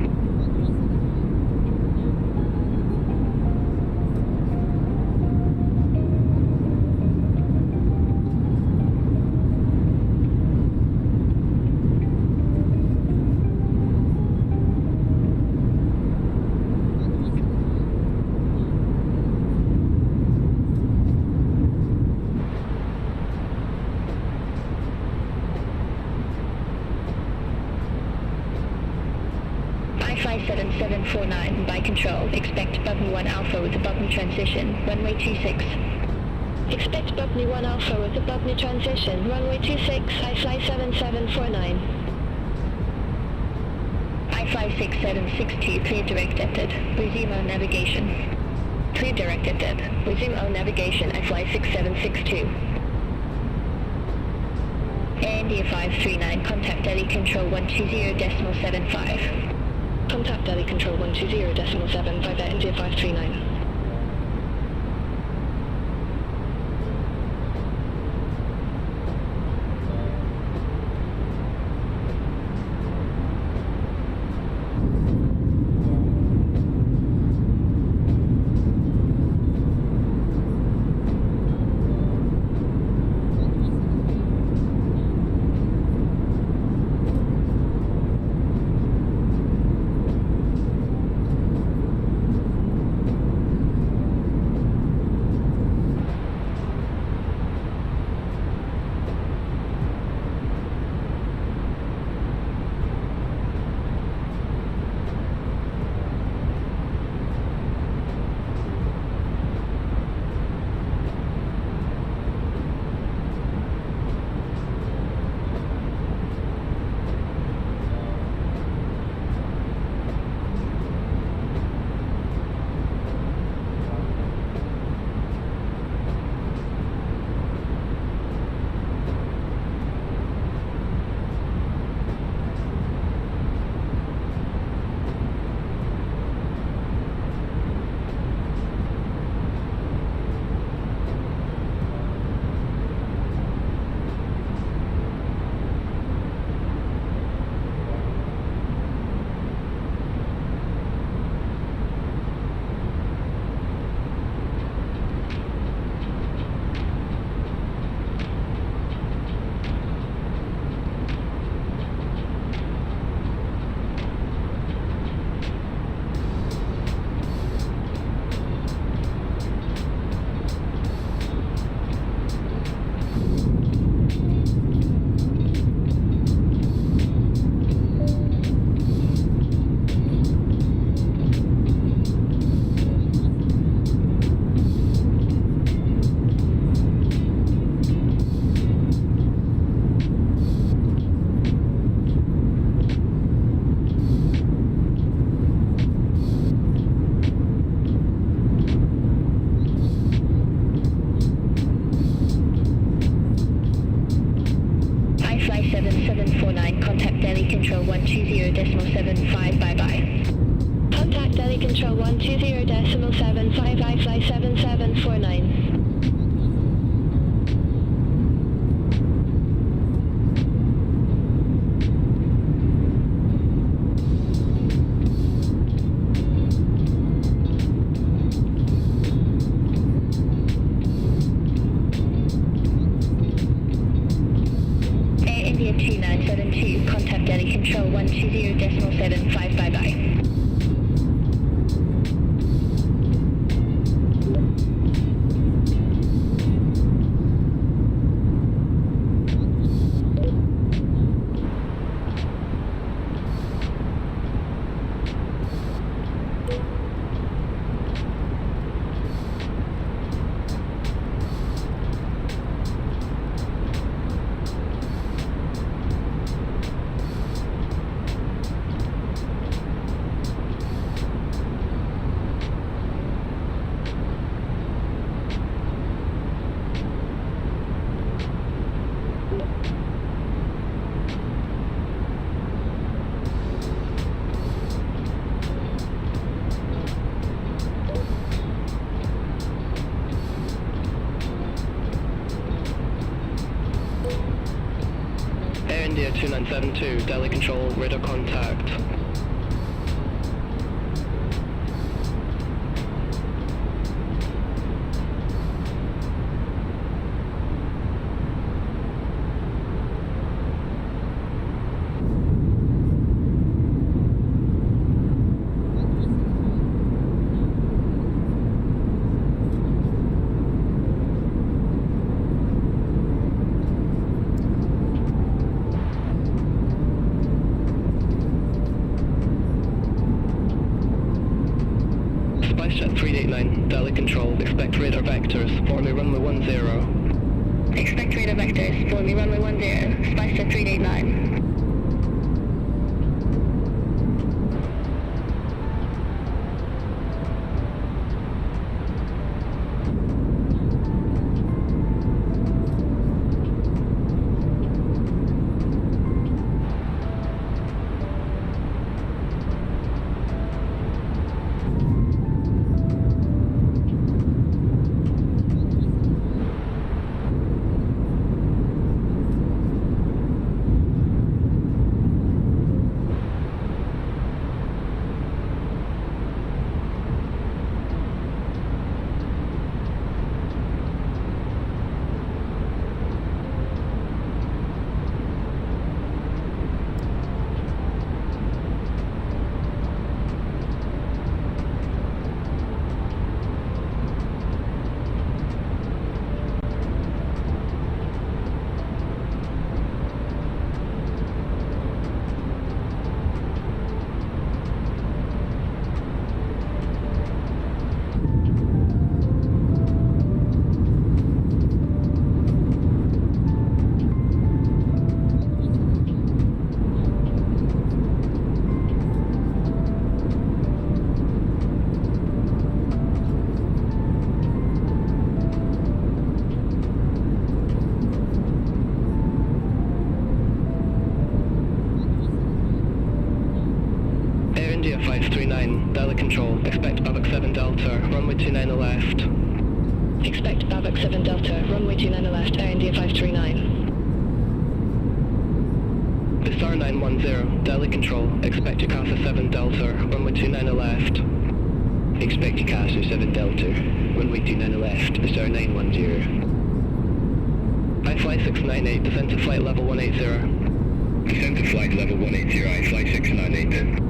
Fly 7749, by control, expect Bubney 1 Alpha with a Bubney transition, runway 26. Expect Bubney 1 Alpha with a Bubney transition, runway 26, I fly 7749. I fly 6762, clear direct at resume on navigation. Clear direct at resume on navigation, I fly 6762. Air India 539, contact Delhi Control 120.75. Contact Delhi Control 120.75 at India 539. Control 120.75, bye-bye. Contact Delhi Control 120.75, I fly 7749. India 2972, contact Delhi Control 120.75, bye-bye. India 2972, Delhi Control, radar contact. SpiceJet 389, Delhi Control, expect radar vectors, for me runway 10. Expect radar vectors, for me runway 10, SpiceJet 389. India 539, Delhi Control, expect BAVOC 7 Delta, runway 29 left. Expect BAVOC 7 Delta, runway 29 left, Air India 539. Star 910, Delhi Control, expect Yakasa 7 Delta, runway 29 left. Expect Yakasa 7 Delta, runway 29 left, Star 910. iFly 698, descent to flight level 180. Descend to flight level 180, iFly 698.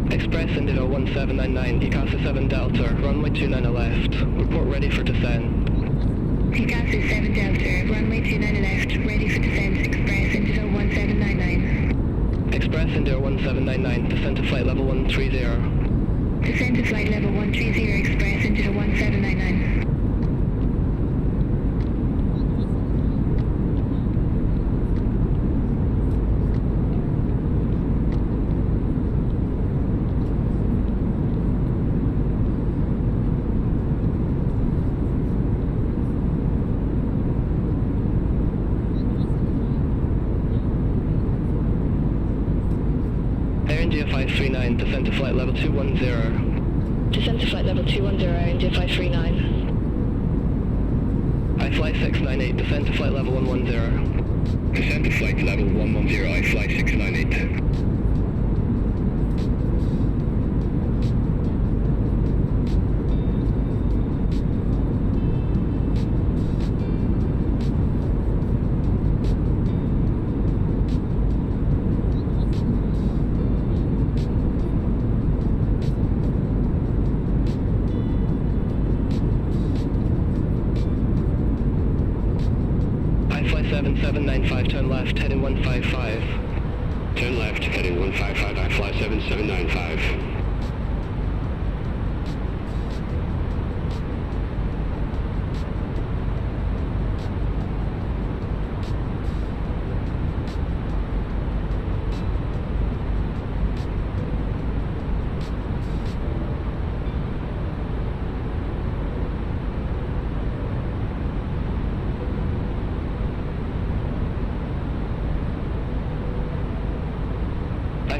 Express Indigo 1799, Yakasa 7 Delta, runway 29 left. Report ready for descent. Yakasa 7 Delta, runway 29 left, ready for descent, Express Indigo 1799. Express Indigo 1799, descent to flight level 130. Descent to flight level 130, Express Indigo 1799. Air India 539, descent to flight level 210. Descent to flight level 210, Air India 539. iFly 698, descent to flight level 110. Descend to flight level 110, iFly 698. iFly 7795, turn left, heading 155. Turn left, heading 155, I fly 7795.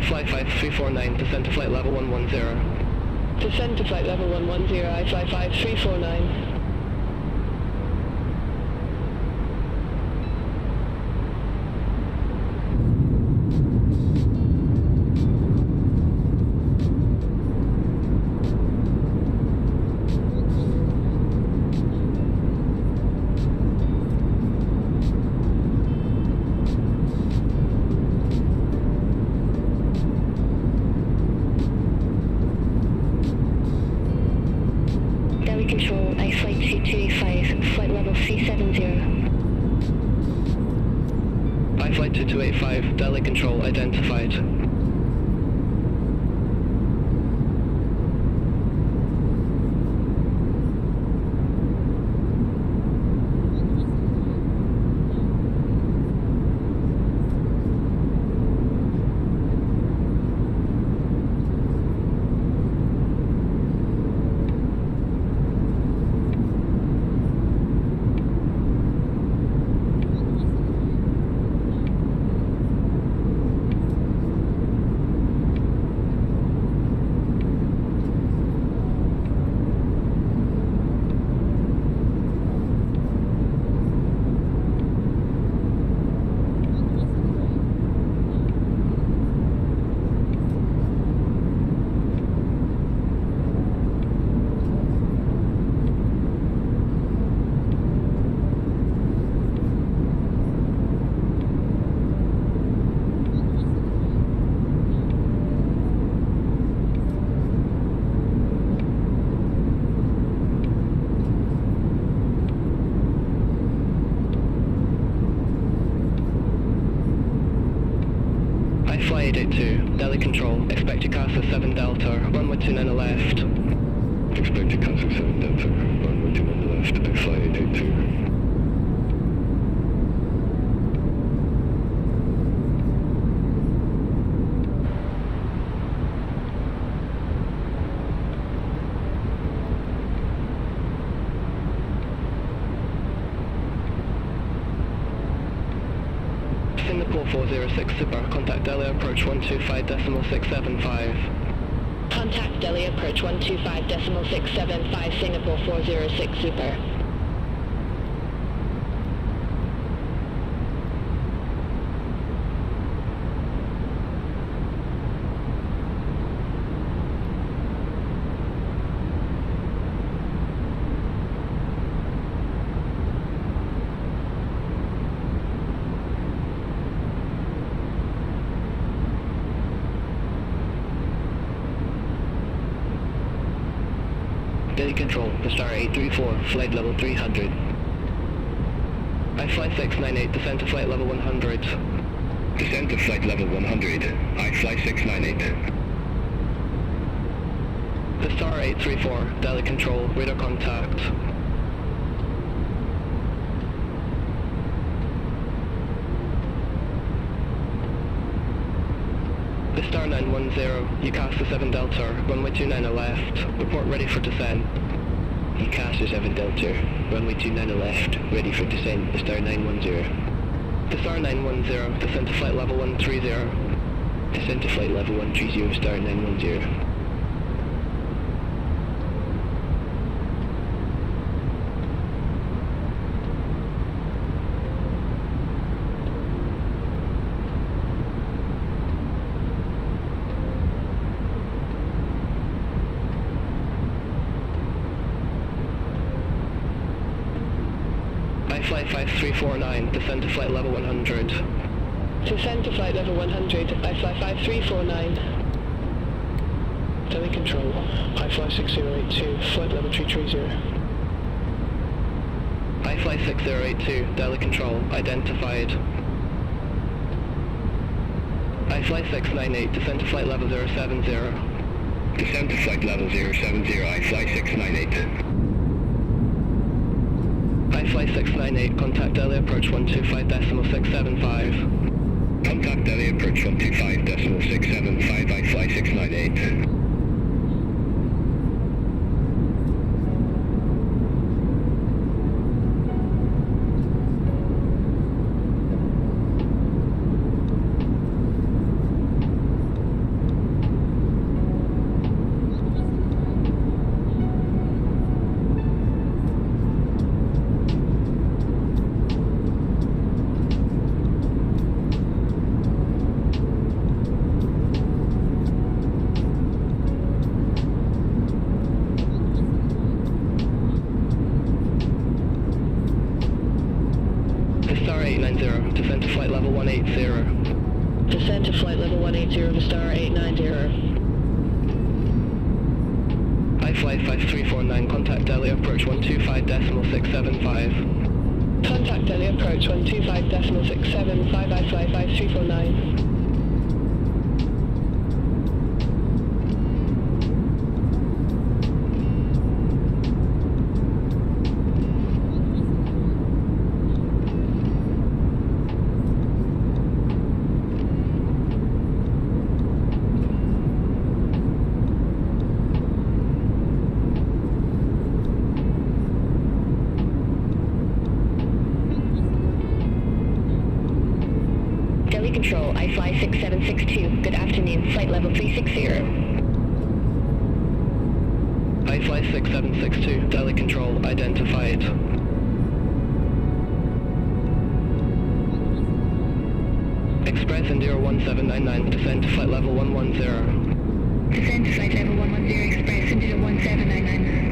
Fly 5349, descend to flight level 110. Descend to flight level 110, I fly 5349. Control, I flight 2285, flight level 370. I flight 2285, Delhi Control identified. Fly 882, Delhi Control, expect to cast a 7 Delta, runway 29 left. Expect to cast a 7 Delta, runway 29 left, I fly 882. Singapore 406 Super, contact Delhi approach 125.675. Contact Delhi approach 125.675, Singapore 406 Super. Delhi Control, the Star 834, flight level 300. I fly 698, descend to flight level 100. Descend to flight level 100, I fly 698. The Star 834, Delhi Control, radar contact. The Star 910, you cast the 7 Delta, runway 29 left, report ready for descent. You cast the 7 Delta, runway 29 left, ready for descent, the Star 910. The Star 910, descend to flight level 130. Descend to flight level 130, Star 910. I fly 5349, descend to flight level 100. Descend to flight level 100, I fly 5349. Delhi Control, I fly 6082, flight level 330. I fly 6082, Delhi Control, identified. I fly 698, descend to flight level 070. Descend to flight level 070, I fly 698. I fly 698, contact Delhi approach 125.675. Contact Delhi approach 125.675, I fly 698. Star 890, descend to flight level 180. Descend to flight level 180 to star 890. I fly 5349, contact Delhi approach 125.675. Contact Delhi approach 125.675, I fly 5349. Delhi Control, I fly 6762. Good afternoon, flight level 360. I fly 6762, Delhi Control, identified. Express India 1799, descend to flight level 110. Descend to flight level 110, Express India 1799.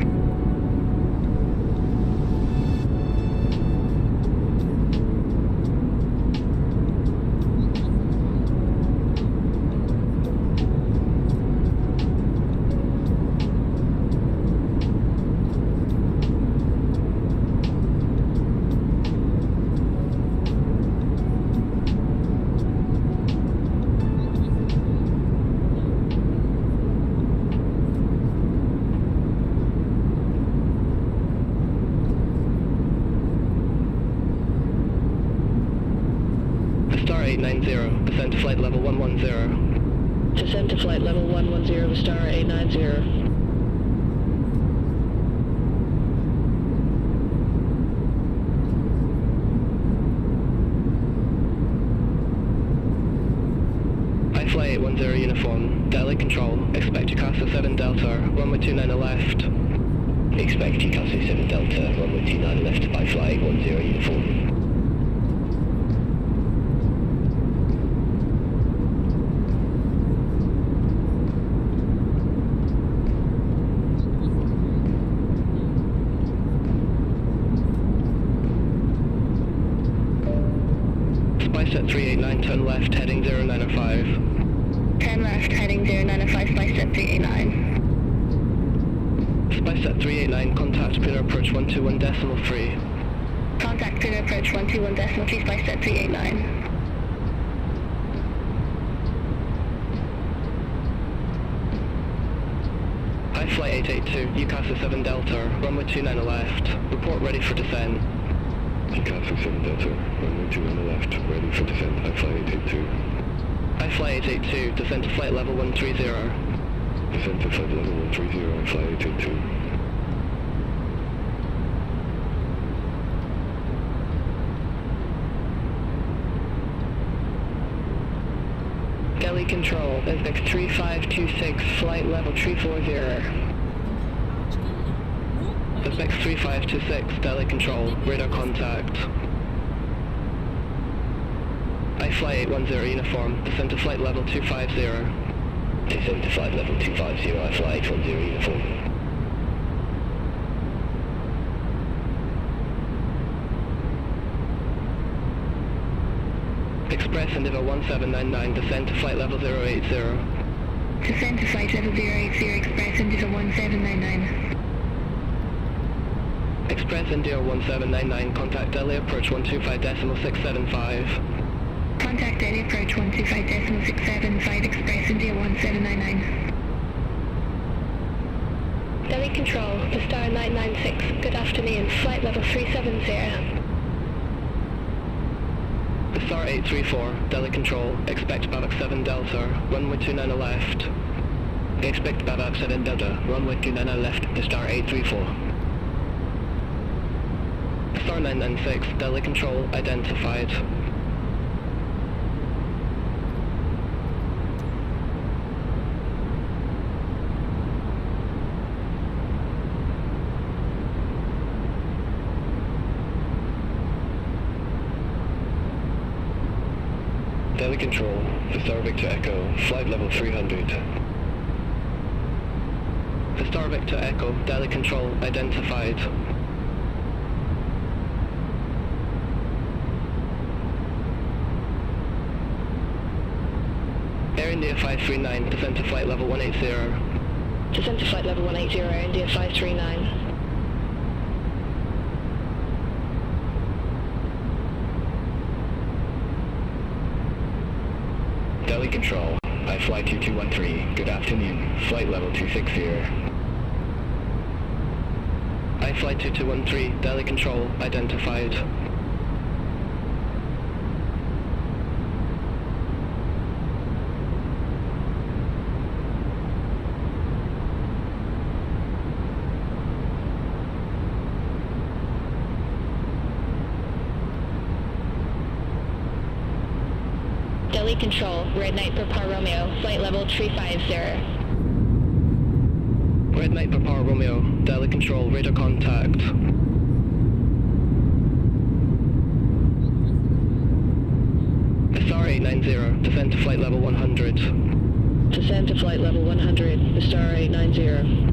Star 890, descend to flight level 110. Descend to flight level 110 to star 890. I fly 810 uniform, Delhi Control, expect Jakarta 7 Delta, runway 29 left. Expect Jakarta 7 Delta, runway 29 left, I fly 810 uniform. SpiceJet 389, turn left, heading 095. Turn left, heading 095, SpiceJet 389. SpiceJet 389, contact Pune approach 121.3. Contact Pune approach 121.3, SpiceJet 389. I fly 882, Jakarta 7 Delta, runway 29 left. Report ready for descent. Jakarta 7 Delta, runway 29 left, ready for descent. I fly 882. I fly 882, descend to flight level 130. Descend to flight level 130, I fly 882. Delhi Control, SX 3526, flight level 340. SX 3526, Delhi Control, radar contact. I fly 810 uniform, descend to flight level 250. Descend to flight level 250, I fly 810 uniform. Express Indigo 1799, descend to flight level 080. Descend to flight level 080, Express Indigo 1799. Express India 1799, contact Delhi approach 125.675. Contact Delhi approach 125.675 Express India 1799. Delhi Control, the Star 996. Good afternoon. Flight level 370. The Star 834, Delhi Control, expect Babak 7 Delta, runway 29 left. Expect Babak 7 Delta, runway 29 left, the Star 834. Star 996, Delhi Control, identified. Delhi Control, the Star Victor Echo, flight level 300. The Star Victor Echo, Delhi Control, identified. Air India 539, descent to flight level 180. Descent to flight level 180, Air India 539. Delhi Control, I fly 2213. Good afternoon. Flight level 260. I flight 2213, Delhi Control, identified. Delhi Control, Red Knight Papa Romeo, flight level 350. Red Knight Papa Romeo, Delhi Control, radar contact. Star 890, descent to flight level 100. Descend to flight level 100, the Star 890.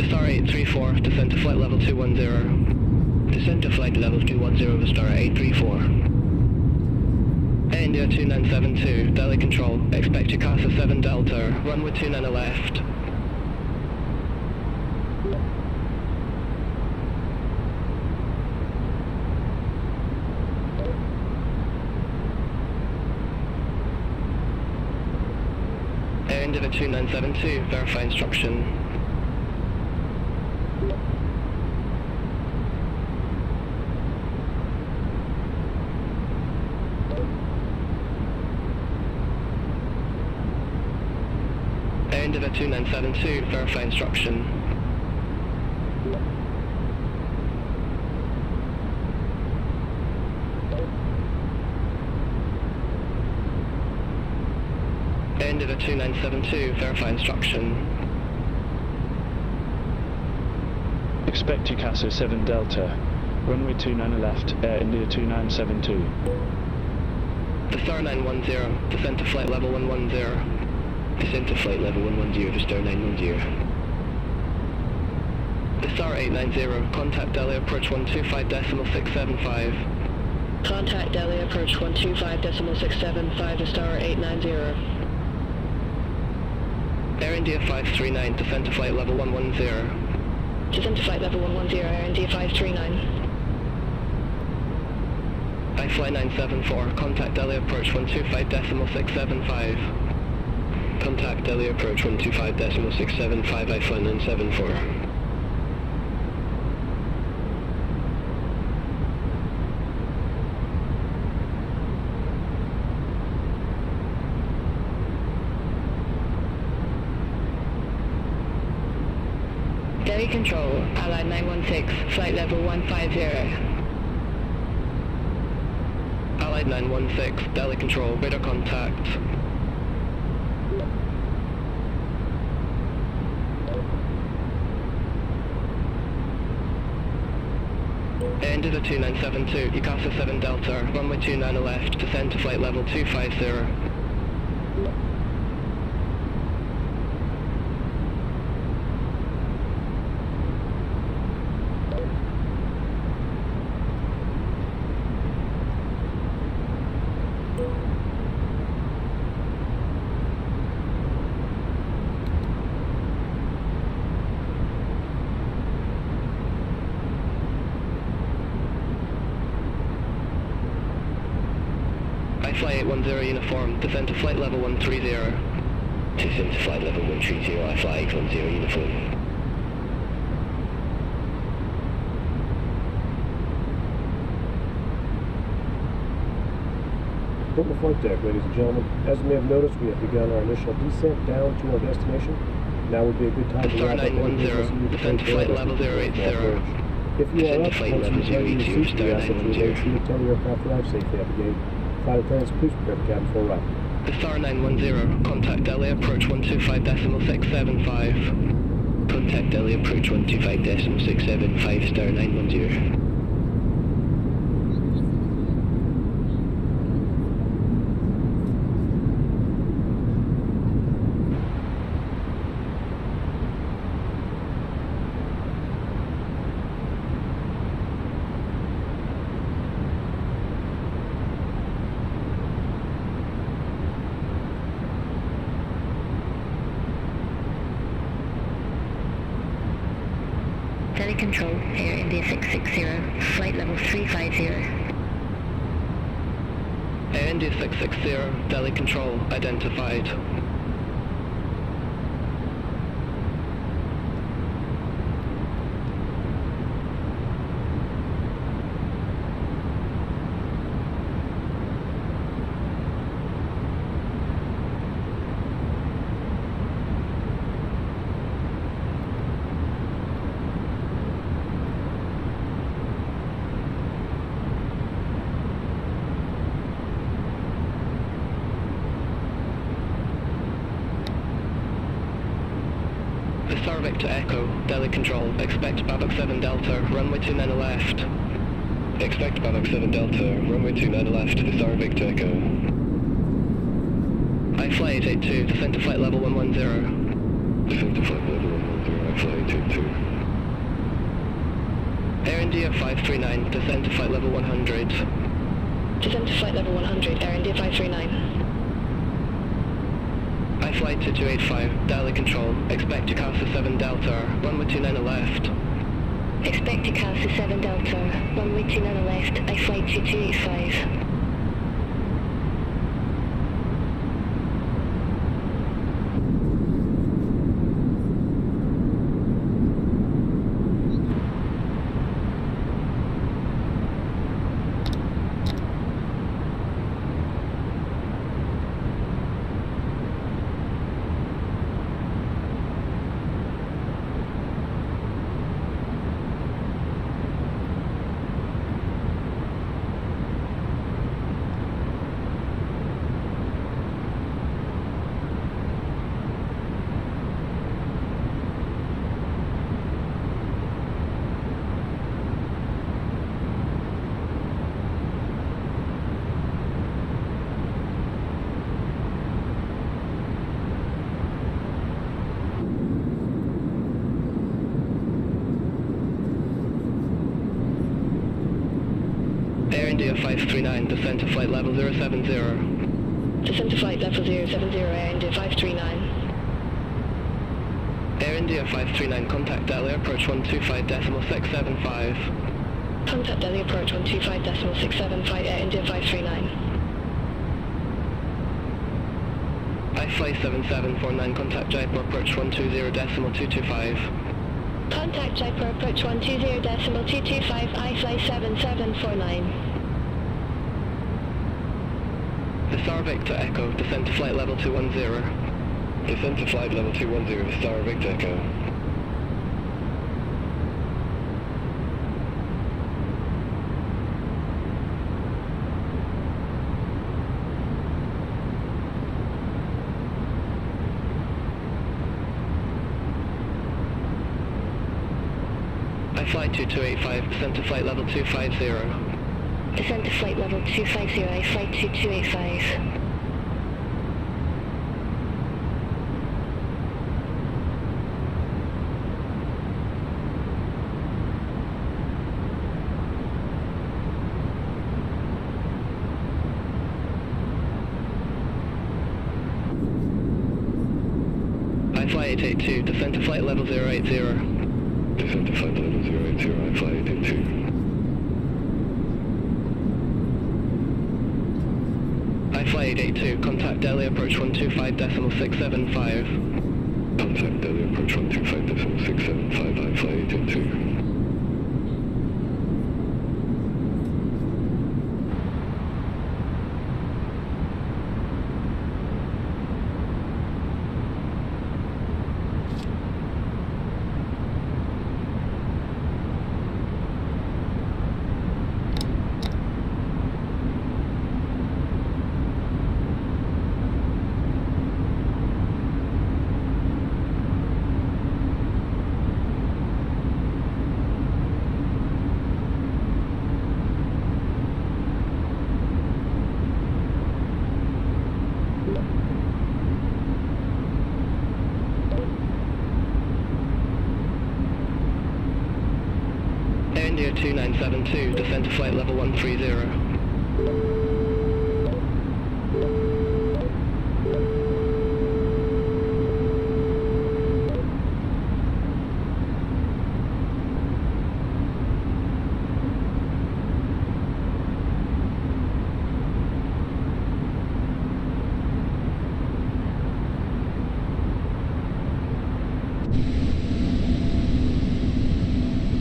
Star 834, descent to flight level 210. Descent to flight level 210 with Star 834. Air India 2972, Delhi Control, expect to Casa 7 Delta, runway 29 left. Air India 2972, verify instruction. Air India 2972, verify instruction. Air India 2972, verify instruction. Expect to Casa 7 Delta, runway 29 left, Air India 2972. The Star 910, descent to flight level 110. Descent to flight level 110 to Star 910. The Star 890, contact Delhi approach 125.675. Contact Delhi approach 125.675 to Star 890. Air India 539, descent to flight level 110. Descent to flight level 110, Air India 539. I fly 974, contact Delhi approach 125.675. Contact Delhi approach 125.675, I fly 974. Delhi Control, Allied 916, flight level 150. Allied 916, Delhi Control, radar contact. Air India 2972, Icasa 7 Delta, runway 29 left, descend to flight level 250. flight 10 uniform, descend to flight level 130. Descend to flight level 130, I fly 810 uniform. From the flight deck, ladies and gentlemen, as you may have noticed, we have begun our initial descent down to our destination. Now would be a good time to Star wrap up 910, descend to flight level 080. If you are up, Descend to flight once you prepare your seats, we ask that you remain seated until the aircraft arrives safely at the gate. Flight attendants, please prepare the cabin for arrival. Star 910, contact Delhi approach 125.675. Contact Delhi approach 125.675, Star 910. Delhi Control, Air India 660, flight level 350. Air India 660, Delhi Control, identified. Star Victor Echo, Delhi Control, expect Babak 7 Delta, runway 29 left. Expect Babak 7 Delta, runway 29 left, Star Victor Echo. I fly 882, descend to flight level 110. Descend to flight level 110, I fly 882. Air India 539, descend to flight level 100. Descend to flight level 100, Air India 539. I fly 2285, Delhi Control, expect Jakarta 7 Delta, runway 29 left. Expect Jakarta 7 Delta, runway 29 left, I fly 2285. Air India 539, descend to flight level 070. Descend to flight level 070, Air India 539. Air India 539, contact Delhi approach 125.675. Contact Delhi approach 125.675, Air India 539. I fly 7749, contact Jaipur approach 120.225. Contact Jaipur approach 120.225, I fly 7749. Star Victor Echo, descend to flight level 210. Descend to flight level 210, Star Victor Echo. I fly 2285, descend to flight level 250. Descend to flight level 250, I fly 2285. I fly 882, descend to flight level 080. Descend to flight level 080, I fly 882. I fly flight 82, contact Delhi approach 125.675. Contact Delhi approach 125.675, I fly 882. India 2972, descend to flight level 130.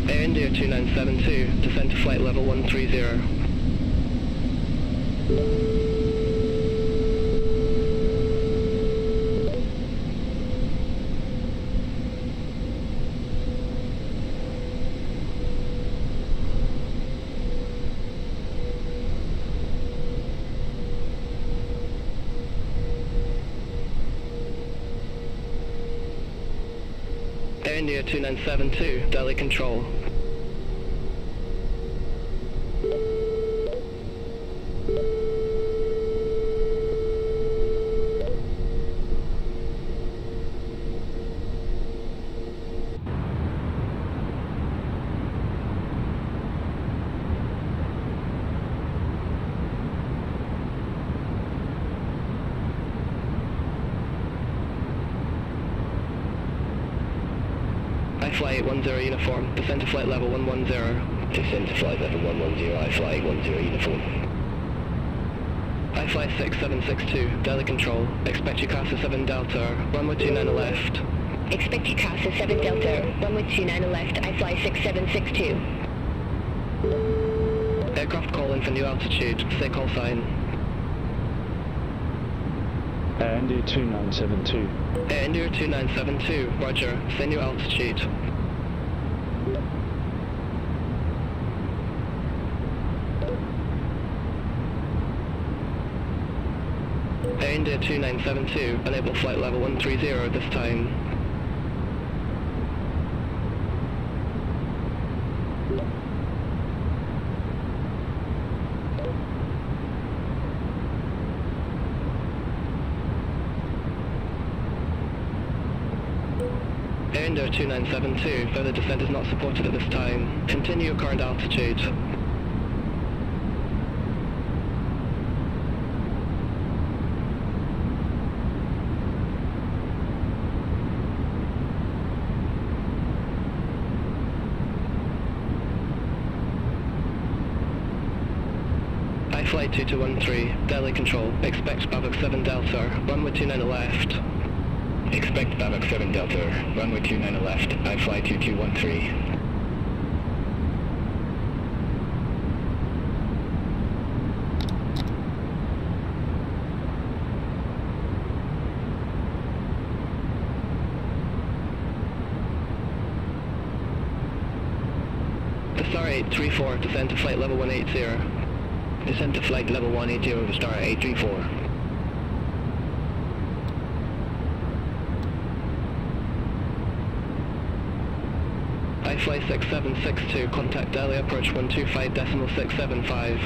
Air India 2972, descend to flight level 130. Air India 2972, Delhi control. I fly 810 uniform, descend to flight level 110. Descend to flight level 110, I fly 810 uniform. I fly 6762, Delhi control, expect UCASA 7 Delta, runway 29 left. Expect UCASA 7 Delta, runway 29 left, I fly 6762. Aircraft calling for new altitude, say call sign. Air India 2972. Air India 2972, roger, say new altitude. Air India 2972, enable flight level 130 this time. Air India 2972, further descent is not supported at this time. Continue your current altitude. I flight 2213, Delhi control, expect BAVOC 7 Delta, runway 29 left. Expect BAVOC 7 Delta, runway 29 left, I fly 2213. Star 834, descend to flight level 180. Descend to flight level 180 over star 834. I fly 6762, contact Delhi approach 125.675.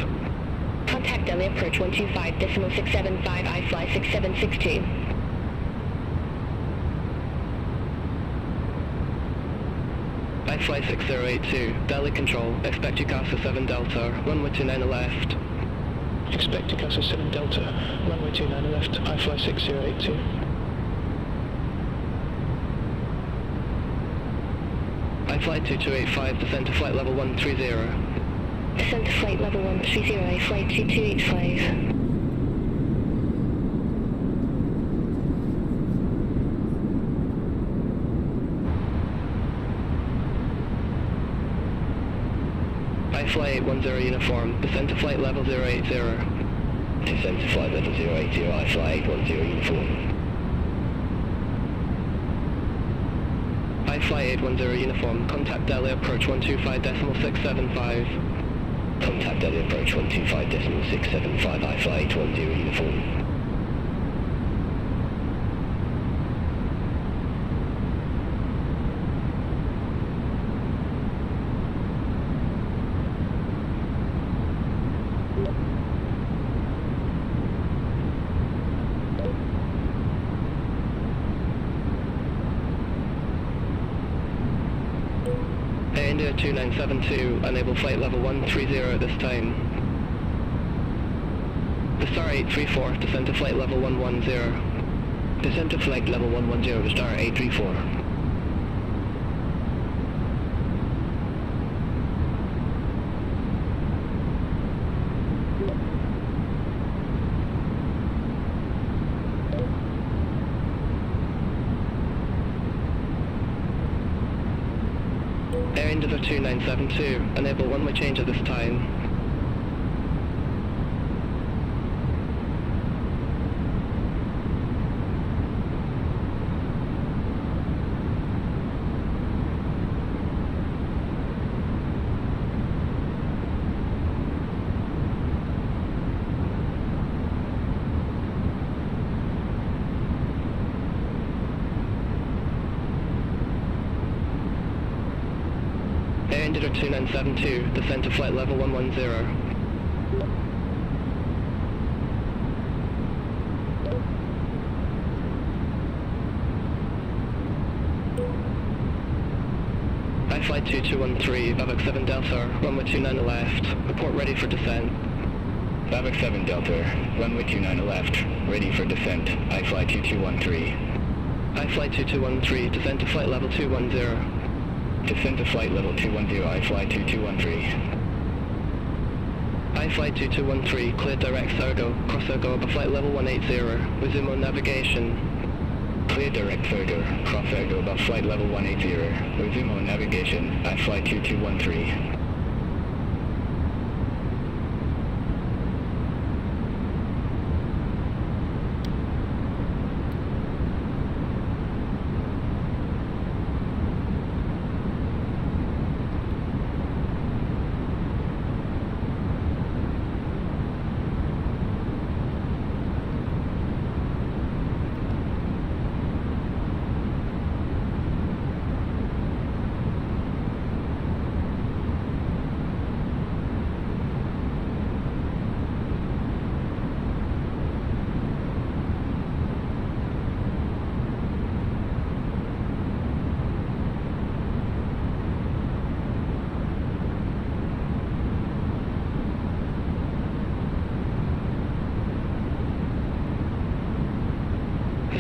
Contact Delhi approach 125.675, I fly 6762. I fly 6082, Delhi control, expect UCASA 7 Delta, runway 29 left. Expect UCASA 7 Delta, runway 29 left, I fly 6082. I fly 2285, descend to flight level 130. Descend to flight level 130, I fly 2285. I-Fly-810 uniform, descend to flight level 080. Descend to flight level 080, I-Fly-810 uniform. I-Fly-810 uniform, contact Delhi approach 125.675. Contact Delhi approach 125.675, I-Fly-810 uniform. India 2972, enable flight level 130 at this time. The Star 834, descend to flight level 110. Descend to flight level 110, the Star 834. Air India 2972, enable one-way change at this time. Air India 2972, descend to flight level 110. I-Fly 2213, Bavak 7 Delta, runway 29 left, report ready for descent. Bavak 7 Delta, runway 29 left, ready for descent, I-Fly 2213. I-Fly 2213, descend to flight level 210. Descend to flight level 210, I-Fly 2213. I-Fly 2213, clear direct Sergo, cross Sergo above flight level 180, resume on navigation. Clear direct Sergo, cross Sergo above flight level 180, resume on navigation, I-Fly 2213.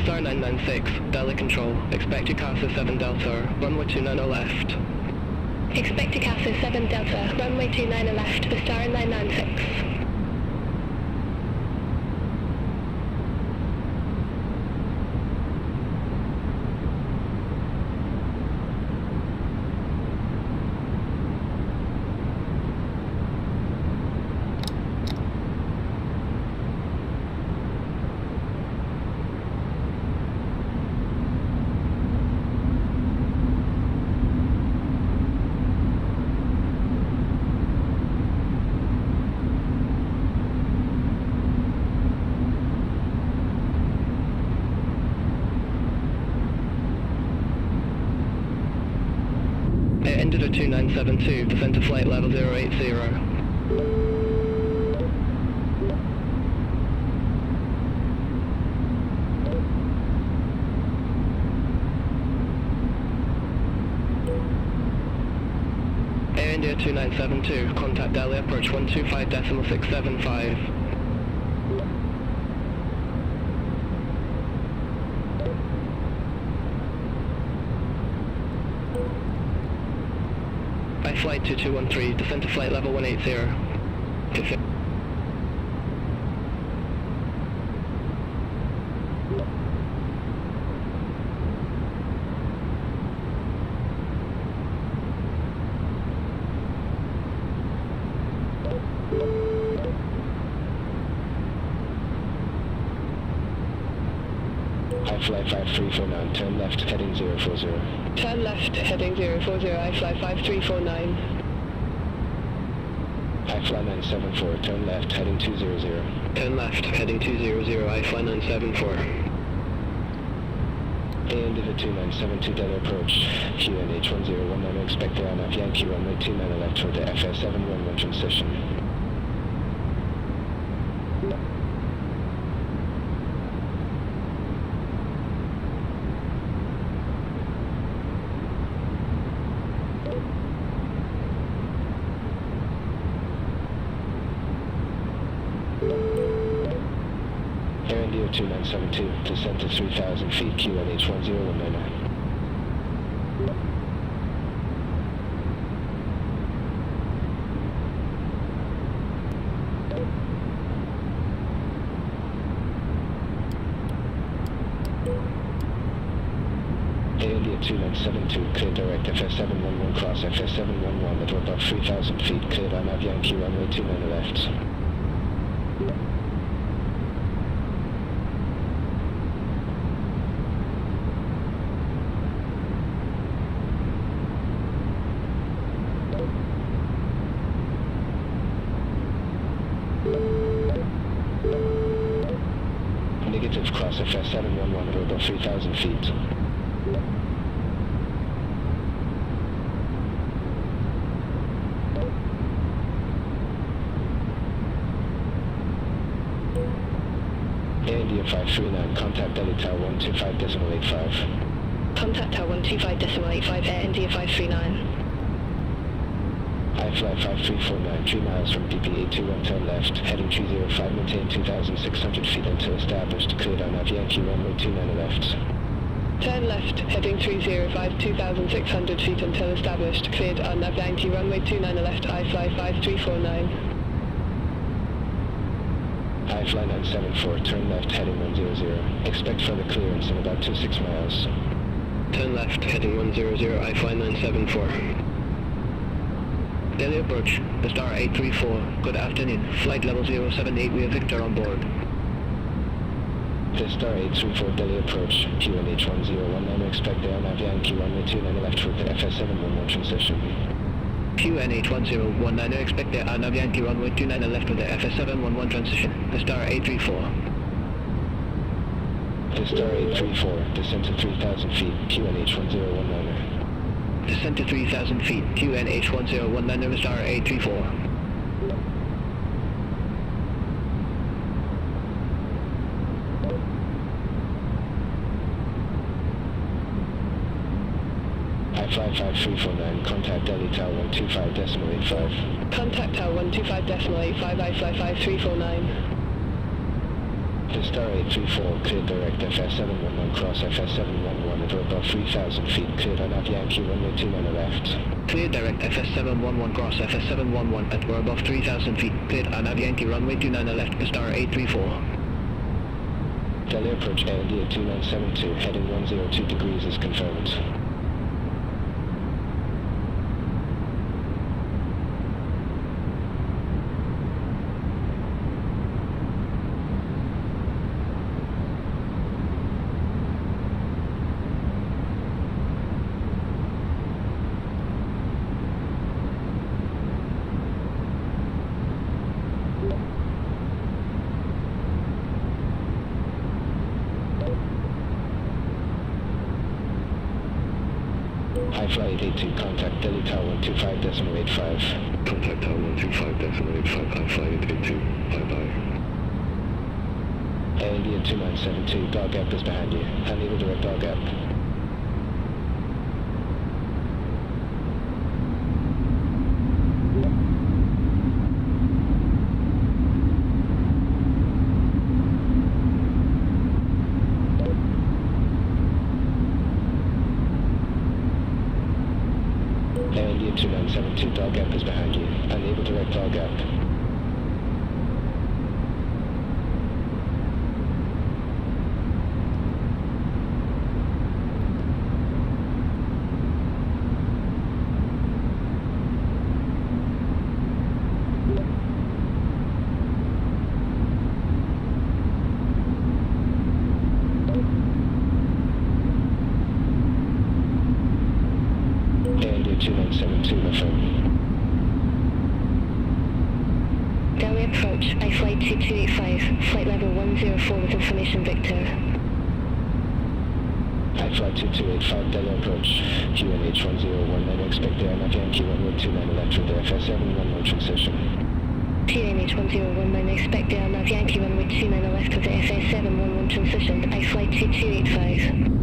Star 996, Delhi control, expect to Casa 7 Delta, runway 29 left. Expect to Casa 7 Delta, runway 29 left, the Star 996. Ended at 2972, descend to flight level 080. Air India 2972, contact Delhi approach 125.675. I-Flight 2213, descend to flight level 180. Descend. fly 5349, turn left, heading 040. Turn left, heading 040, I fly 5349. I fly 974, turn left, heading 200. Turn left, heading 200, I fly 974. India 2972 Delta approach, QNH 1019, expect the RNAV Yankee runway 29 left toward the FS711 transition. Air India 2972, descent to 3,000 feet, QNH 10199. Air India 2972, clear direct FS711 cross FS711 at about 3,000 feet, cleared on Av Yankee runway 29 left. Negative cross FS711 at about 3,000 feet. India 539, contact Delhi Tower 125.85. Contact Tower 125.85, Air India 539. I fly 5349, 3 miles from DP821, turn left, heading 305, maintain 2,600 feet until established, cleared on Av Yankee runway 29 left. Turn left, heading 305, 2,600 feet until established, cleared on Av Yankee runway 29 left, I fly 5349. I fly 974, turn left, heading 100, expect further clearance in about 26 miles. Turn left, heading 100, I fly 974. Delhi approach, the star 834, good afternoon, flight level 078, we have Victor on board. The star 834 Delhi approach, QNH 1019, expect the Av Yankee runway 29 left with the FS711 transition. QNH 1019, expect the Av Yankee runway 29 left with the FS711 transition, the star 834. The star 834, descent to 3,000 feet, QNH 1019. Descent to 3,000 feet, QNH 1019, star 834. I fly 5349, contact Delhi Tower 125.85. Contact Tower 125.85, I fly 5349. The star 834, cleared direct FS711 cross FS711 at about 3,000 feet, cleared on Av Yankee runway 29 left. Cleared direct FS711 cross FS711 at we're above 3,000 feet, cleared on Av Yankee runway 29 left, the star 834. Delhi approach Air India 2972, heading 102 degrees is confirmed. I fly 882, contact Delhi Tower 125.85. Contact Tower 125.85, I fly 882, bye-bye. Air India 2972, dog gap is behind you. Enable direct dog gap. Air India 2972, dog gap is behind you. Enable direct dog gap. 2972, affirm. Delhi approach, iFlight 2285, flight level 104 with information Victor. iFlight 2285, Delhi approach, QNH 1019, expect the airline Yankee runway 29 left with the FS711 transition. QNH 1019, expect the airline Yankee runway 29 left with the FS711 transition, iFlight 2285.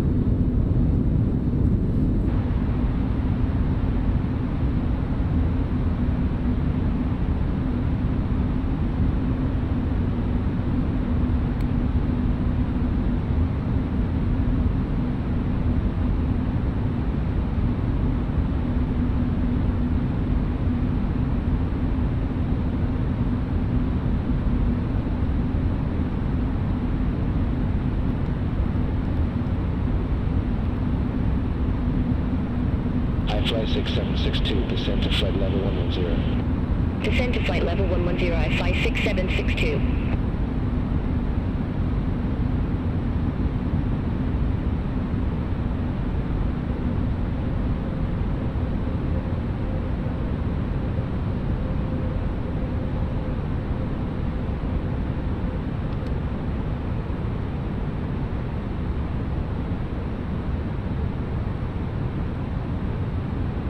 Fly 6762, descend to flight level 110. Descend to flight level 110, I fly 6762.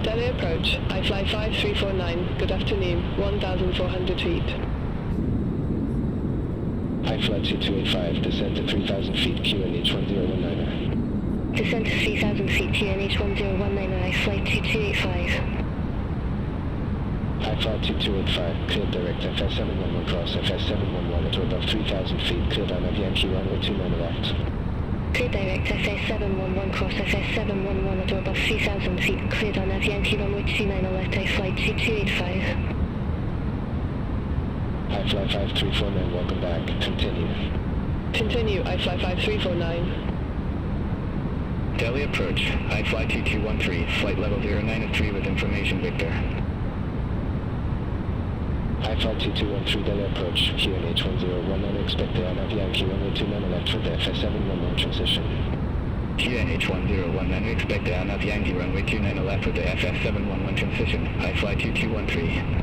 Delhi approach, iFly 5349, good afternoon, 1,400 feet. iFly 2285, descend to 3,000 feet, QNH 1019. Descend to 3,000 feet, QNH 1019, iFlight 2285. iFly 2285, cleared direct FS711 cross FS711 at or above 3,000 feet, cleared on Yankee runway 29 left. Clear direct FS711 cross FS711 at or above 3,000 feet, cleared on Yankee runway 29 left, iFlight 2285. iFly 5349, welcome back, continue. Continue, iFly 5349. Delhi approach, iFly 2213, flight level 093 with information Victor. iFly 2213, Delhi approach, QNH 1019, expect the airline Yankee runway 29 left for the FS711 transition. QNH 1019, expect the airline Yankee runway 29 left for the FS711 transition, iFly 2213.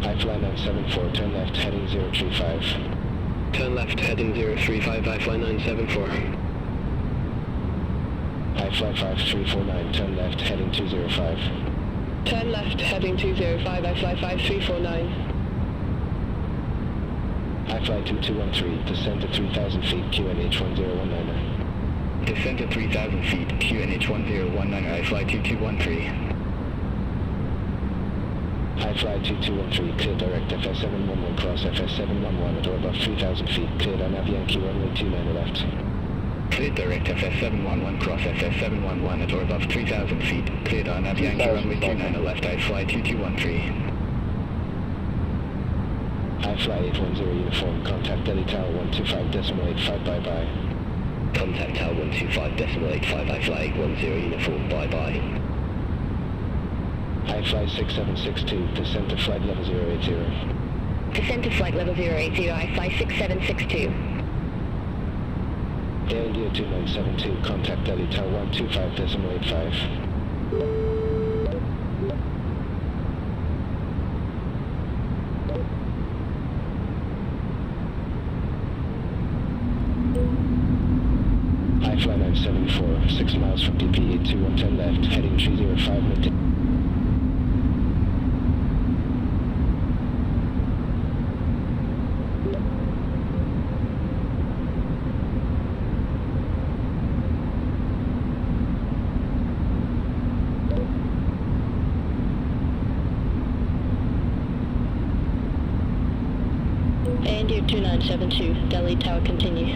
iFly 974, turn left, heading 035. Turn left, heading 035, iFly 974. iFly 5349, turn left, heading 205. Turn left, heading 205, iFly 5349. iFly 2213, descend to 3,000 feet, QNH 1019. Descend to 3,000 feet, QNH 1019, iFly 2213. iFly 2213, clear direct FS711 cross FS711 at or above 3,000 feet, cleared on Yankee runway 29 left. Cleared direct FS711 cross FS711 at or above 3,000 feet, cleared on Yankee runway 29 left, iFly 2213. iFly 810 uniform, contact Delhi Tower 125.85, bye-bye. Contact Tower 125.85, iFly 810 uniform, bye-bye. iFly 6762, descend to flight level 080. Descend to flight level 080, iFly 6762. Air India 2972, contact Delhi Tower 125.85. iFly 974, 6 miles from DP 82110 left, heading 305 maintain. India 2972, Delhi Tower continue.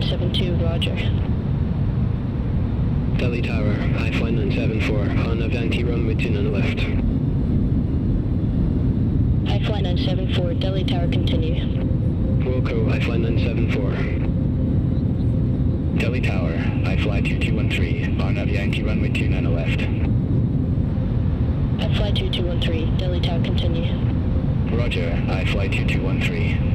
2972, roger. Delhi Tower, iFly 974, on Yankee runway 29 left. iFly 974, Delhi Tower, continue. Wilco, iFly 974. Delhi Tower, iFly 2213, on Yankee runway 29 left. iFly 2213, Delhi Tower, continue. Roger, iFly 2213.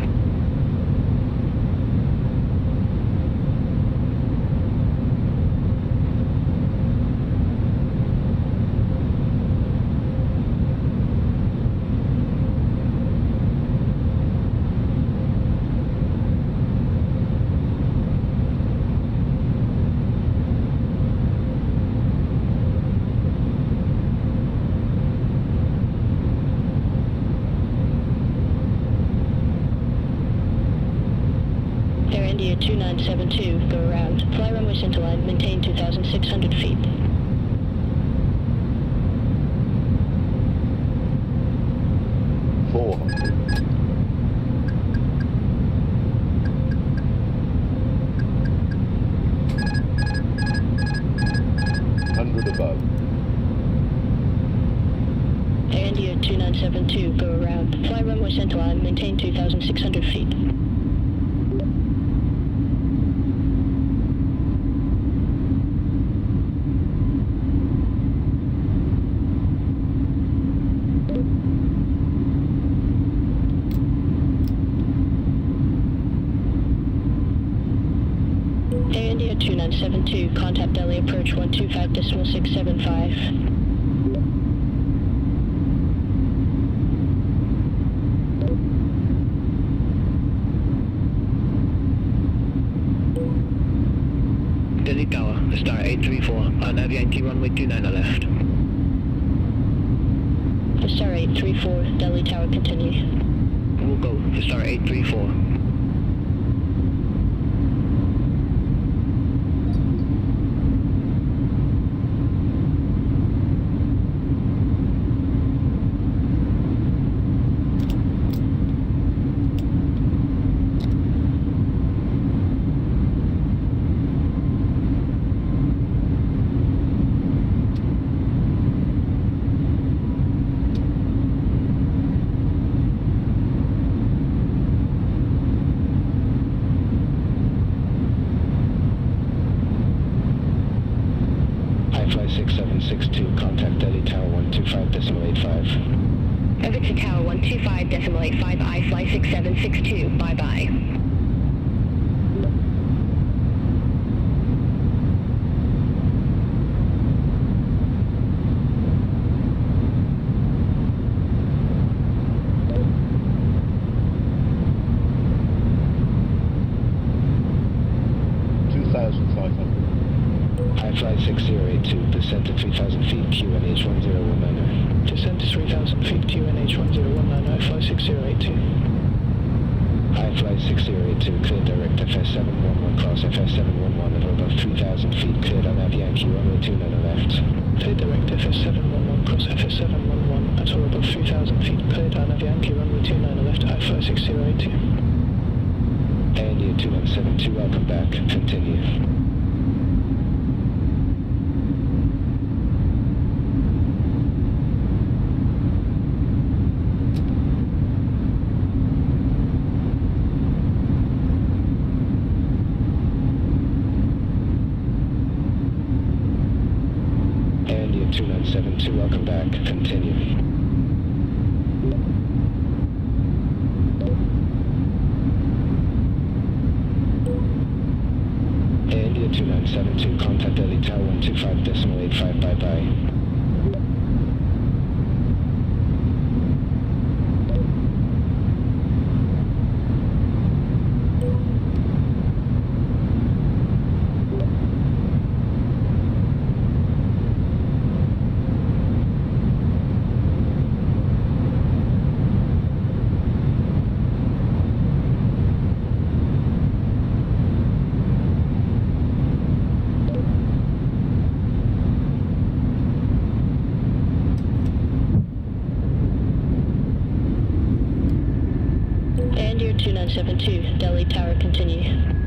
Air India 2972, go around. Fly runway centerline, maintain 2,600 feet. Above. Air India 2972, go around. Fly runway centerline, maintain 2,600 feet. Air India 2972, contact Delhi approach 125.675. Delhi Tower, star 834, on Yankee runway 29 left. Star 834, Delhi Tower, continue. Wilco, star 834. iFly 6762, contact Delhi Tower 125.85. Over to Tower 125.85, iFly 6762, bye-bye. iFly 6082, descent to 3,000 feet, QNH 1019. Descent to 3,000 feet, QNH 1019, iFly 6082. iFly 6082, clear direct FS711, cross FS711 at above 3,000 feet, cleared on Yankee runway 29 left. Clear direct FS711, cross FS711 at or above 3,000 feet, cleared on Yankee runway 29 left, iFly 6082. Air India 2972, welcome back, continue. Air India 2972, welcome back, continue. Air India 2972, contact Delhi Tower 125.85, bye-bye. Air India 2972, Delhi Tower, continue.